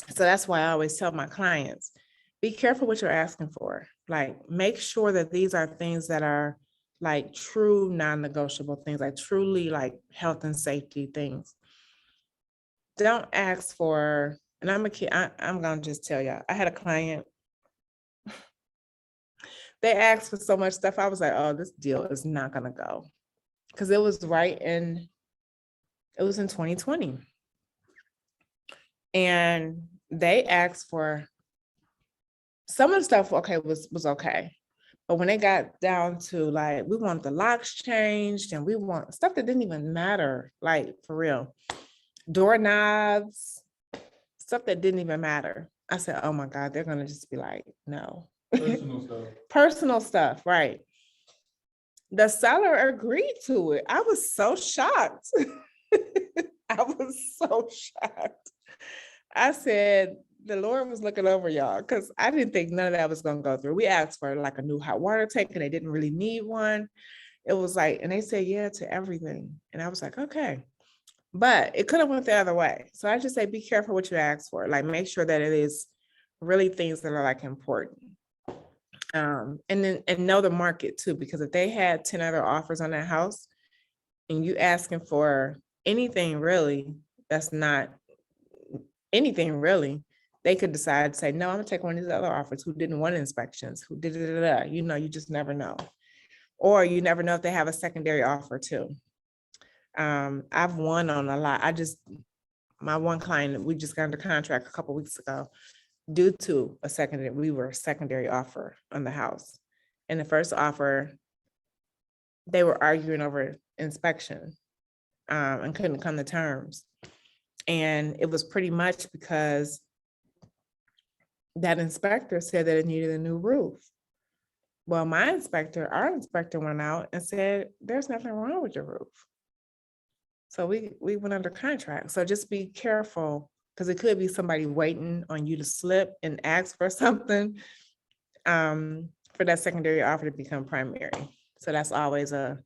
So that's why I always tell my clients, be careful what you're asking for. Like, make sure that these are things that are like true non-negotiable things, like truly like health and safety things. Don't ask for, and I'm gonna just tell y'all, I had a client, they asked for so much stuff. I was like, oh, this deal is not gonna go. Because it was in 2020. And they asked for some of the stuff, okay, was okay. But when they got down to like, we want the locks changed and we want stuff that didn't even matter, like for real, doorknobs, stuff that didn't even matter. I said, oh my God, they're gonna just be like, no. Personal stuff. Personal stuff, right. The seller agreed to it. I was so shocked. I was so shocked. I said, the Lord was looking over y'all, because I didn't think none of that was gonna go through. We asked for like a new hot water tank and they didn't really need one. It was like, and they said, yeah, to everything. And I was like, okay. But it could have went the other way. So I just say, be careful what you ask for. Like, make sure that it is really things that are like important. And know the market too, because if they had 10 other offers on that house and you asking for anything really, that's not anything really, they could decide to say, no, I'm gonna take one of these other offers who didn't want inspections, who did it, you just never know. Or you never know if they have a secondary offer too. I've won on a lot. My one client, we just got under contract a couple weeks ago due to a secondary offer on the house. And the first offer, they were arguing over inspection and couldn't come to terms. And it was pretty much because that inspector said that it needed a new roof. Well, our inspector went out and said, there's nothing wrong with your roof. So we went under contract. So just be careful, because it could be somebody waiting on you to slip and ask for something for that secondary offer to become primary. So that's always a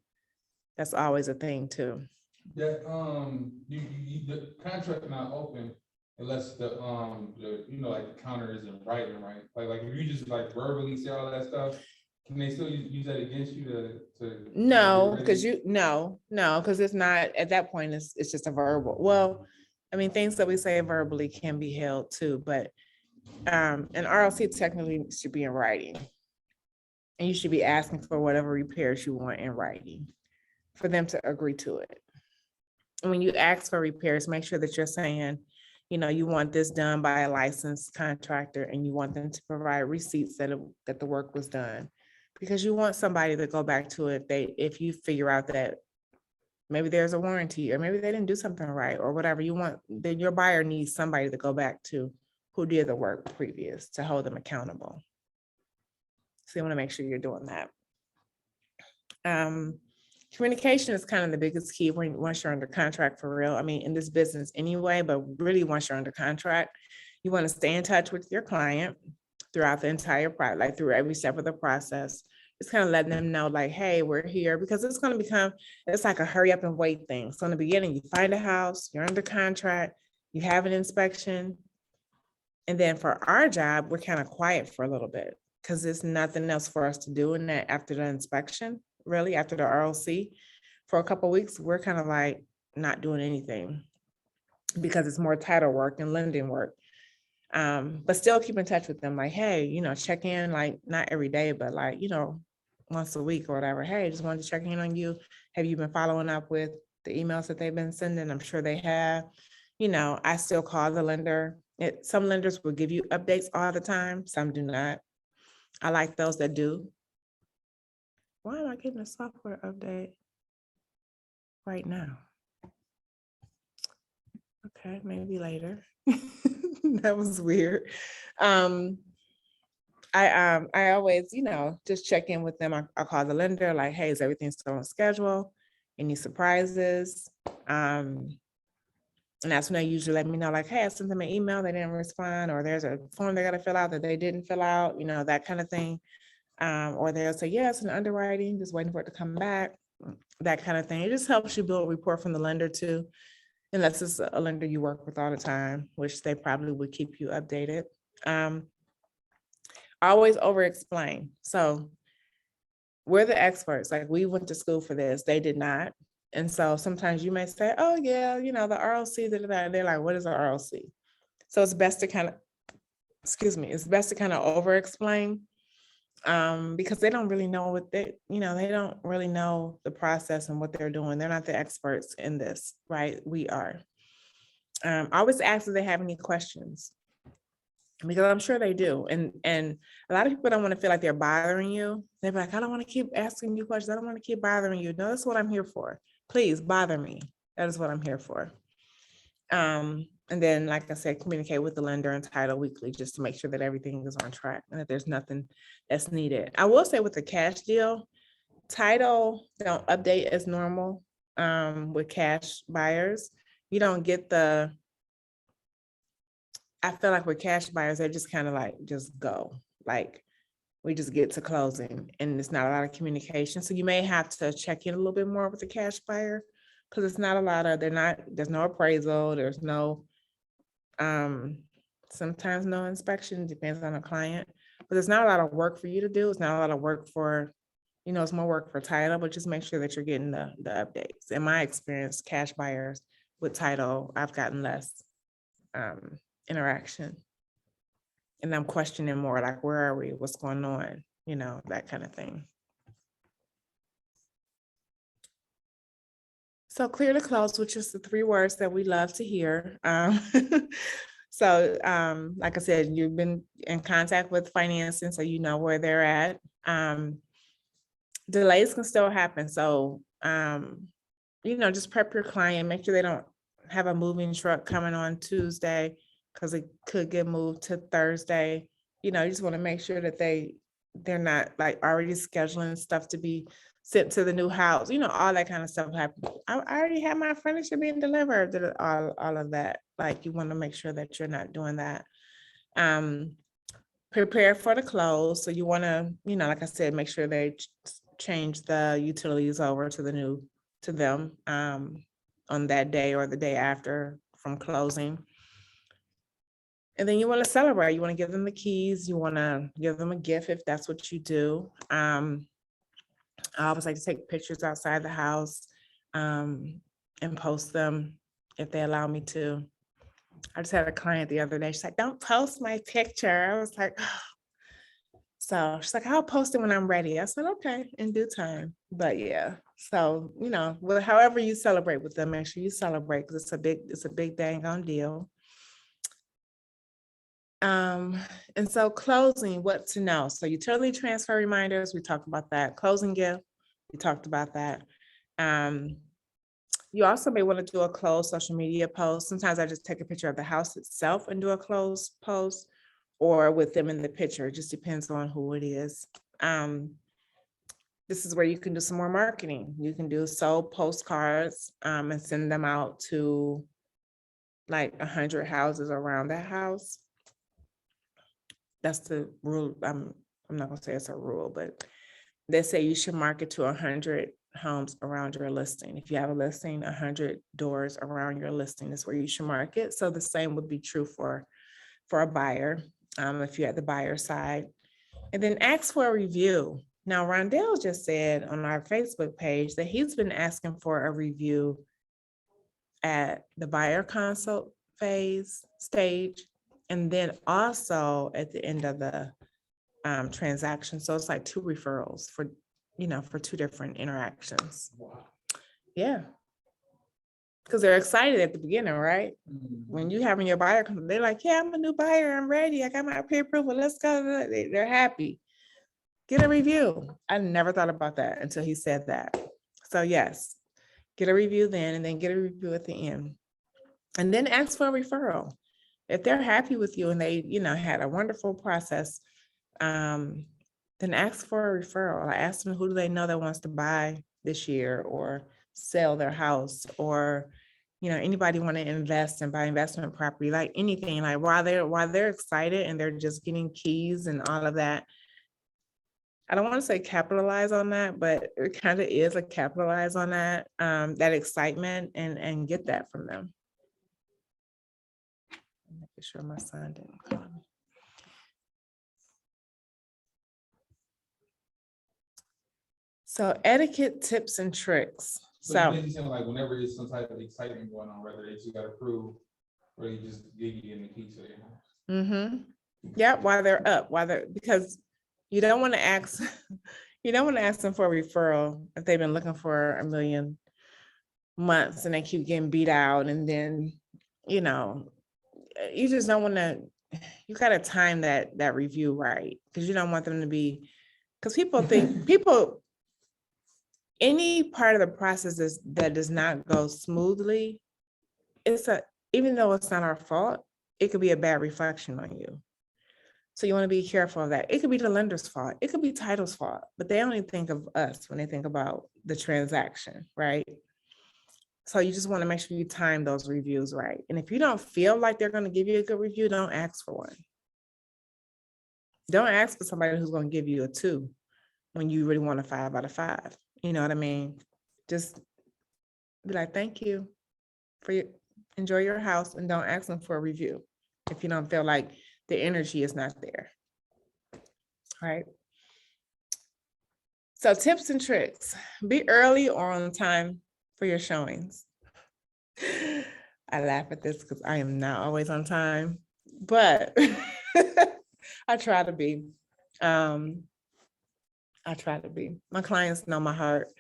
thing too. That, the contract not open unless the like the counter isn't writing, right? Like if you just like verbally say all that stuff, can they still use that against you to? No, because because it's not, at that point, it's just a verbal. Well, I mean, things that we say verbally can be held too, but an RLC technically should be in writing. And you should be asking for whatever repairs you want in writing for them to agree to it. And when you ask for repairs, make sure that you're saying, you want this done by a licensed contractor and you want them to provide receipts that the work was done. Because you want somebody to go back to it if you figure out that maybe there's a warranty or maybe they didn't do something right or whatever then your buyer needs somebody to go back to who did the work previous to hold them accountable. So you want to make sure you're doing that. Communication is kind of the biggest key once you're under contract for real. I mean, in this business anyway, but really once you're under contract, you want to stay in touch with your client throughout the entire process, like through every step of the process. Just kind of letting them know like, hey, we're here, because it's going to it's like a hurry up and wait thing. So in the beginning, you find a house, you're under contract, you have an inspection. And then for our job, we're kind of quiet for a little bit because there's nothing else for us to do in that after the inspection, really after the RLC. For a couple of weeks, we're kind of like not doing anything because it's more title work and lending work. But still keep in touch with them, like, hey, check in, like, not every day, but like, once a week or whatever. Hey, just wanted to check in on you. Have you been following up with the emails that they've been sending? I'm sure they have. I still call the lender. Some lenders will give you updates all the time. Some do not. I like those that do. Why am I getting a software update right now? Okay, maybe later. That was weird. I always, just check in with them. I call the lender, like, hey, is everything still on schedule? Any surprises? And that's when they usually let me know, like, hey, I sent them an email, they didn't respond, or there's a form they got to fill out that they didn't fill out, that kind of thing. Or they'll say, yeah, it's an underwriting, just waiting for it to come back, that kind of thing. It just helps you build a rapport from the lender too, unless it's a lender you work with all the time, which they probably would keep you updated. Always over explain. So we're the experts, like we went to school for this, they did not. And so sometimes you may say, oh yeah, the RLC, they're like, what is an RLC? So it's best to kind of, it's best to kind of over explain, because they don't really know what they don't really know the process and what they're doing. They're not the experts in this, right? We are. I always ask if they have any questions, because I'm sure they do. And a lot of people don't want to feel like they're bothering you. They're like, I don't want to keep asking you questions. I don't want to keep bothering you. No, that's what I'm here for. Please bother me. That is what I'm here for. And then, like I said, communicate with the lender and title weekly, just to make sure that everything is on track and that there's nothing that's needed. I will say with the cash deal, title don't update as normal. With cash buyers, you don't get I feel like with cash buyers, they just kind of like just go, like we just get to closing and it's not a lot of communication. So you may have to check in a little bit more with the cash buyer, because it's not a lot of, there's no appraisal, there's no, sometimes no inspection, depends on the client, but there's not a lot of work for you to do. It's not a lot of work for, it's more work for title, but just make sure that you're getting the updates. In my experience, cash buyers with title, I've gotten less interaction. And I'm questioning more, like, where are we? What's going on? That kind of thing. So clear to close, which is the 3 words that we love to hear. So like I said, you've been in contact with financing, so you know where they're at. Delays can still happen. So, just prep your client, make sure they don't have a moving truck coming on Tuesday, because it could get moved to Thursday. You just want to make sure that they're not like already scheduling stuff to be sent to the new house, all that kind of stuff happens. I already have my furniture being delivered, all of that. Like, you want to make sure that you're not doing that. Prepare for the close. So you want to, like I said, make sure they change the utilities over to them on that day or the day after from closing. And then you want to celebrate. You want to give them the keys. You want to give them a gift if that's what you do. I always like to take pictures outside the house and post them if they allow me to. I just had a client the other day. She's like, don't post my picture. I was like, oh. So she's like, I'll post it when I'm ready. I said, okay, in due time. But yeah, so, however you celebrate with them, make sure you celebrate, because it's a big dang on deal. And so closing, what to know. So utility transfer reminders, we talked about that. Closing gift, we talked about that. You also may want to do a closed social media post. Sometimes I just take a picture of the house itself and do a closed post, or with them in the picture. It just depends on who it is. This is where you can do some more marketing. You can do sold postcards and send them out to like 100 houses around that house. That's the rule. I'm not gonna say it's a rule, but they say you should market to 100 homes around your listing. If you have a listing, 100 doors around your listing is where you should market. So the same would be true for a buyer, if you're at the buyer side. And then ask for a review. Now, Rondell just said on our Facebook page that he's been asking for a review at the buyer consult stage And then also at the end of the transaction. So it's like 2 referrals for, for 2 different interactions. Wow. Yeah. Because they're excited at the beginning, right? Mhm. When you having your buyer come, they're like, yeah, I'm a new buyer. I'm ready. I got my pre-approval. Let's go. They're happy. Get a review. I never thought about that until he said that. So yes, get a review then, and then get a review at the end. And then ask for a referral. If they're happy with you and they, had a wonderful process, then ask for a referral. I asked them, who do they know that wants to buy this year or sell their house, or anybody want to invest and buy investment property, like anything, like while they're excited and they're just getting keys and all of that. I don't want to say capitalize on that, but it kind of is a capitalize on that, that excitement, and get that from them. Making sure my son didn't call me. So etiquette tips and tricks. So So you basically saying like whenever there's some type of excitement going on, whether they just got approved or you just give you the key to your house. Yeah, while they're up, because you don't want to ask, them for a referral if they've been looking for a million months and they keep getting beat out, and then, you just don't want to, you got to time that review right, because you don't want them to be, because any part of the process that does not go smoothly, even though it's not our fault, it could be a bad reflection on you. So you want to be careful of that. It could be the lender's fault. It could be title's fault, but they only think of us when they think about the transaction, right? So you just want to make sure you time those reviews right. And if you don't feel like they're going to give you a good review, don't ask for one. Don't ask for somebody who's going to give you a 2 when you really want a 5 out of 5. You know what I mean? Just be like, thank you enjoy your house, and don't ask them for a review if you don't feel like the energy is not there. All right. So tips and tricks: be early or on time for your showings. I laugh at this because I am not always on time, but I try to be. My clients know my heart.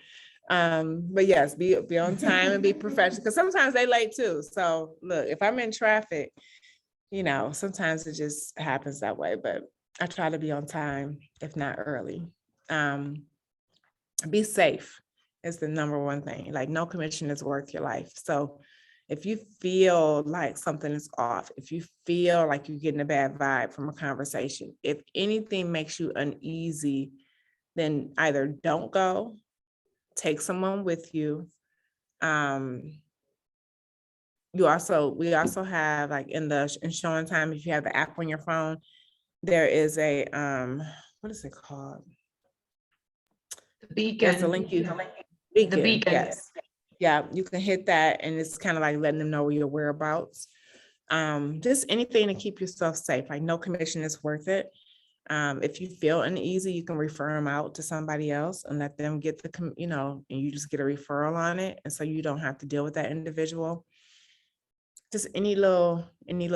But yes, be on time and be professional, because sometimes they late too. So look, if I'm in traffic, sometimes it just happens that way, but I try to be on time, if not early. Be safe is the number one thing. Like, no commission is worth your life. So if you feel like something is off, if you feel like you're getting a bad vibe from a conversation, if anything makes you uneasy, then either don't go, take someone with you. We also have, like, in showing time, if you have the app on your phone, there is a, what is it called? The beacon. There's a link The beacon, beacon. yes. Yeah, you can hit that, and it's kind of like letting them know your whereabouts. Just anything to keep yourself safe. Like, no commission is worth it. If you feel uneasy, you can refer them out to somebody else and let them get and you just get a referral on it. And so you don't have to deal with that individual. Just any little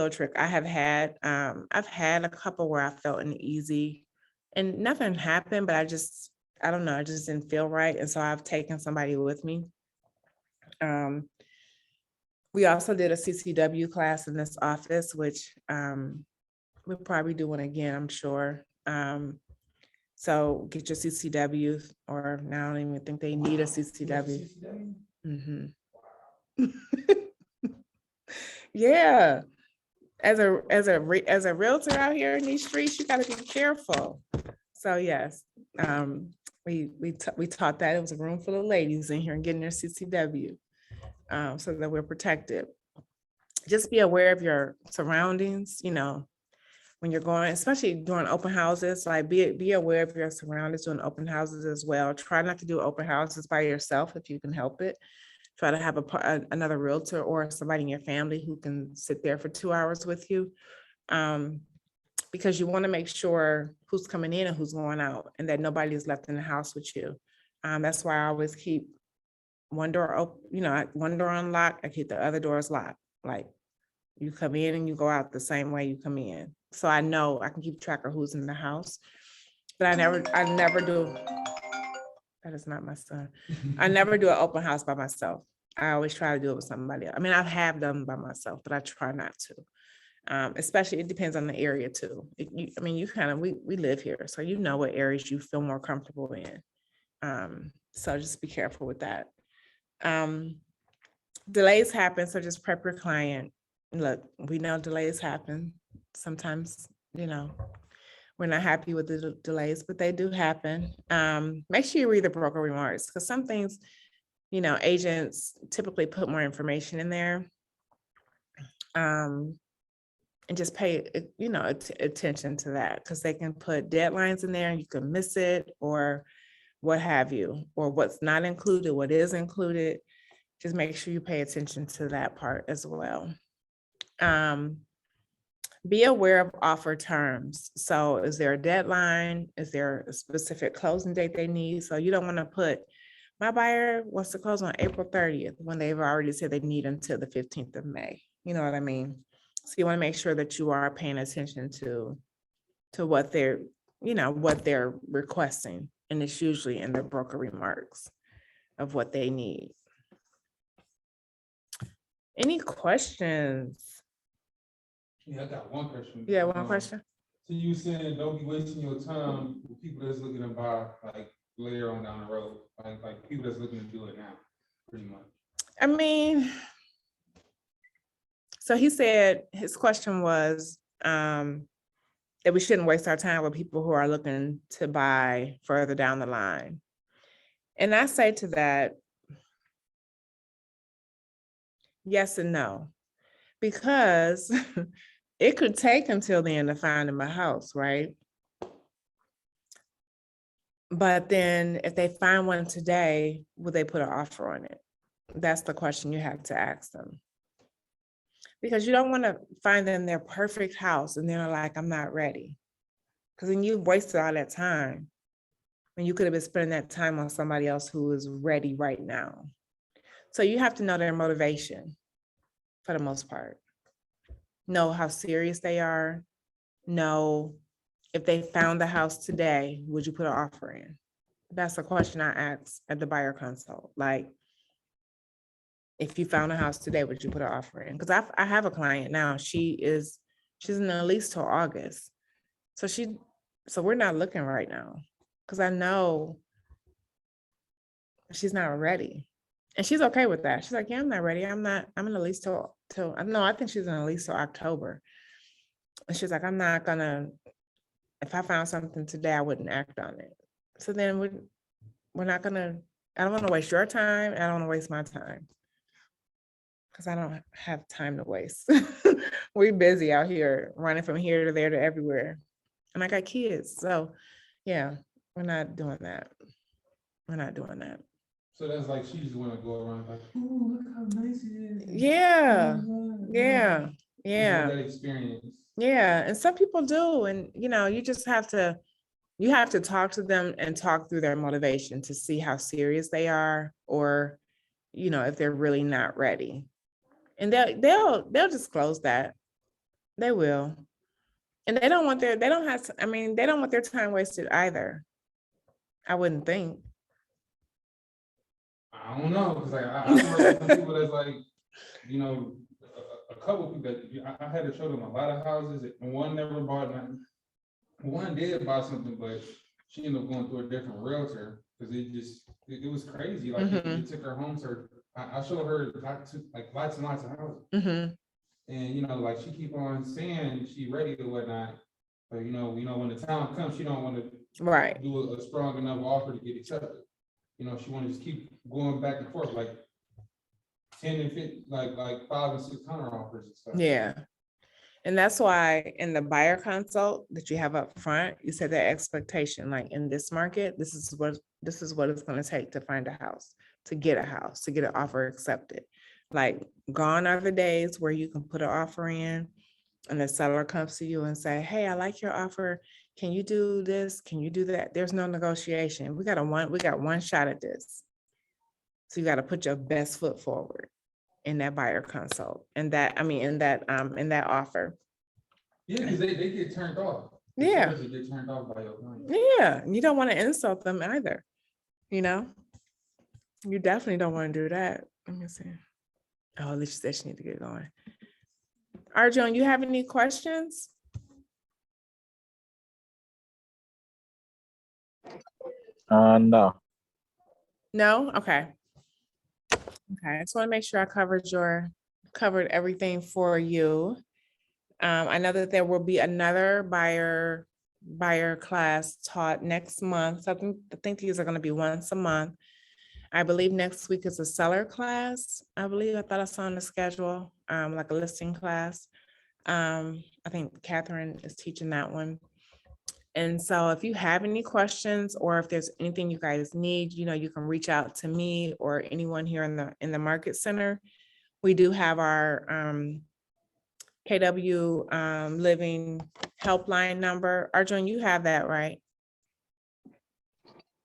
trick. I've had a couple where I felt uneasy and nothing happened, but I don't know, I just didn't feel right. And so I've taken somebody with me. We also did a CCW class in this office, which we'll probably do one again, I'm sure. So get your CCW, or now I don't even think they need a CCW. Mhm. Yeah. As a realtor out here in these streets, you got to be careful. So yes, we taught that. It was a room full of ladies in here and getting their CCW, so that we're protected. Just be aware of your surroundings, when you're going, especially during open houses, like be aware of your surroundings during open houses as well. Try not to do open houses by yourself if you can help it. Try to have another realtor or somebody in your family who can sit there for 2 hours with you, because you want to make sure who's coming in and who's going out, and that nobody is left in the house with you. That's why I always keep one door open, one door unlocked. I keep the other doors locked. Like, You come in and you go out the same way you come in. So I know I can keep track of who's in the house, but I never do. That is not my son. I never do an open house by myself. I always try to do it with somebody else. I mean, I have done by myself, but I try not to. Especially, it depends on the area too. We live here, so you know what areas you feel more comfortable in. So just be careful with that. Delays happen, so just prep your client. Look, we know delays happen. Sometimes, we're not happy with the delays, but they do happen. Make sure you read the broker remarks, because some things, agents typically put more information in there. And just pay, attention to that, because they can put deadlines in there and you can miss it or what have you, or what's not included, what is included. Just make sure you pay attention to that part as well. Be aware of offer terms. So is there a deadline? Is there a specific closing date they need? So you don't want to put, my buyer wants to close on April 30th when they've already said they need until the 15th of May. You know what I mean? So you want to make sure that you are paying attention to what they're, what they're requesting. And it's usually in the broker remarks of what they need. Any questions? Yeah, I got one question. Yeah, one question. So you saying don't be wasting your time with people that's looking to buy like later on down the road, like people that's looking to do it now, pretty much. I mean, so he said his question was that we shouldn't waste our time with people who are looking to buy further down the line. And I say to that, yes and no, because it could take until then to find them a house, right? But then if they find one today, will they put an offer on it? That's the question you have to ask them. Because you don't want to find them their perfect house and they're like, I'm not ready. Because then you've wasted all that time. And you could have been spending that time on somebody else who is ready right now. So you have to know their motivation for the most part. Know how serious they are. Know if they found the house today, would you put an offer in? That's a question I ask at the buyer consult. Like, if you found a house today, would you put an offer in? Because I have a client now. She's in the lease till August. So we're not looking right now because I know she's not ready. And she's okay with that. She's like, yeah, I'm not ready. I'm in the lease till I think she's in the lease till October. And she's like, I'm not gonna, if I found something today, I wouldn't act on it. So then we're not gonna, I don't want to waste your time. I don't want to waste my time. Because I don't have time to waste. We're busy out here running from here to there to everywhere. And I got kids. So yeah, we're not doing that. We're not doing that. So that's like she just want to go around like, ooh, look how nice it is. Yeah. Yeah. Yeah. That experience. Yeah. And some people do. And you just have to talk to them and talk through their motivation to see how serious they are, or if they're really not ready. And they'll disclose that. They will. And they don't want their time wasted either. I wouldn't think. I don't know, because I heard some people that's like, a couple people that I had to show them a lot of houses, and one never bought nothing. One did buy something, but she ended up going through a different realtor because it was crazy. Like it took her home search. I showed her lots and lots of houses. Mm-hmm. And like she keep on saying she ready or whatnot. But when the time comes, she don't want to do a strong enough offer to get accepted. She want to just keep going back and forth, like 10 and 50, like 5 and 6 counter offers and stuff. Yeah. And that's why in the buyer consult that you have up front, you said that expectation, like in this market, this is what it's going to take to find a house, to get an offer accepted. Like, gone are the days where you can put an offer in and the seller comes to you and say, hey, I like your offer. Can you do this? Can you do that? There's no negotiation. We got one shot at this. So you got to put your best foot forward. in that buyer consult, in that offer. Yeah, because they get turned off. The Yeah. sellers will get turned off by your client. Yeah, you don't want to insult them either, you know? You definitely don't want to do that. Let me see. Oh, Alicia said she need to get going. Arjun, you have any questions? No. No? Okay. Okay, I just want to make sure I covered everything for you. I know that there will be another buyer class taught next month. So I think these are going to be once a month. I believe next week is a seller class. I thought I saw on the schedule, like a listing class. I think Catherine is teaching that one. And so if you have any questions, or if there's anything you guys need, you can reach out to me or anyone here in the market center. We do have our KW Living helpline number. Arjun, you have that, right?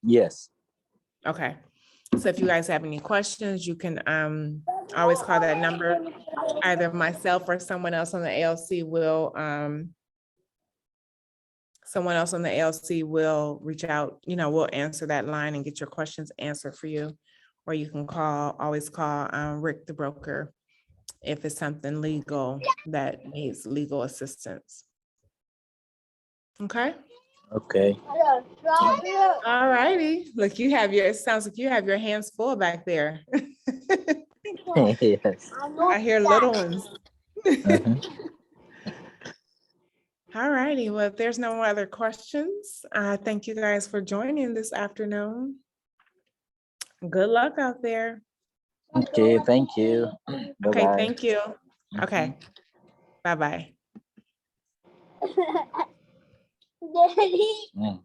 Yes. Okay. So if you guys have any questions, you can always call that number. Either myself or someone else on the ALC will reach out, we'll answer that line and get your questions answered for you. Or you can always call Rick the broker if it's something legal that needs legal assistance. Okay. Okay. All righty. Look, it sounds like you have your hands full back there. Yes. I hear little ones. Mhm. All righty. Well, if there's no other questions, thank you guys for joining this afternoon. Good luck out there. Okay, thank you. Okay, Bye-bye. thank you. Okay. Bye-bye. Mm.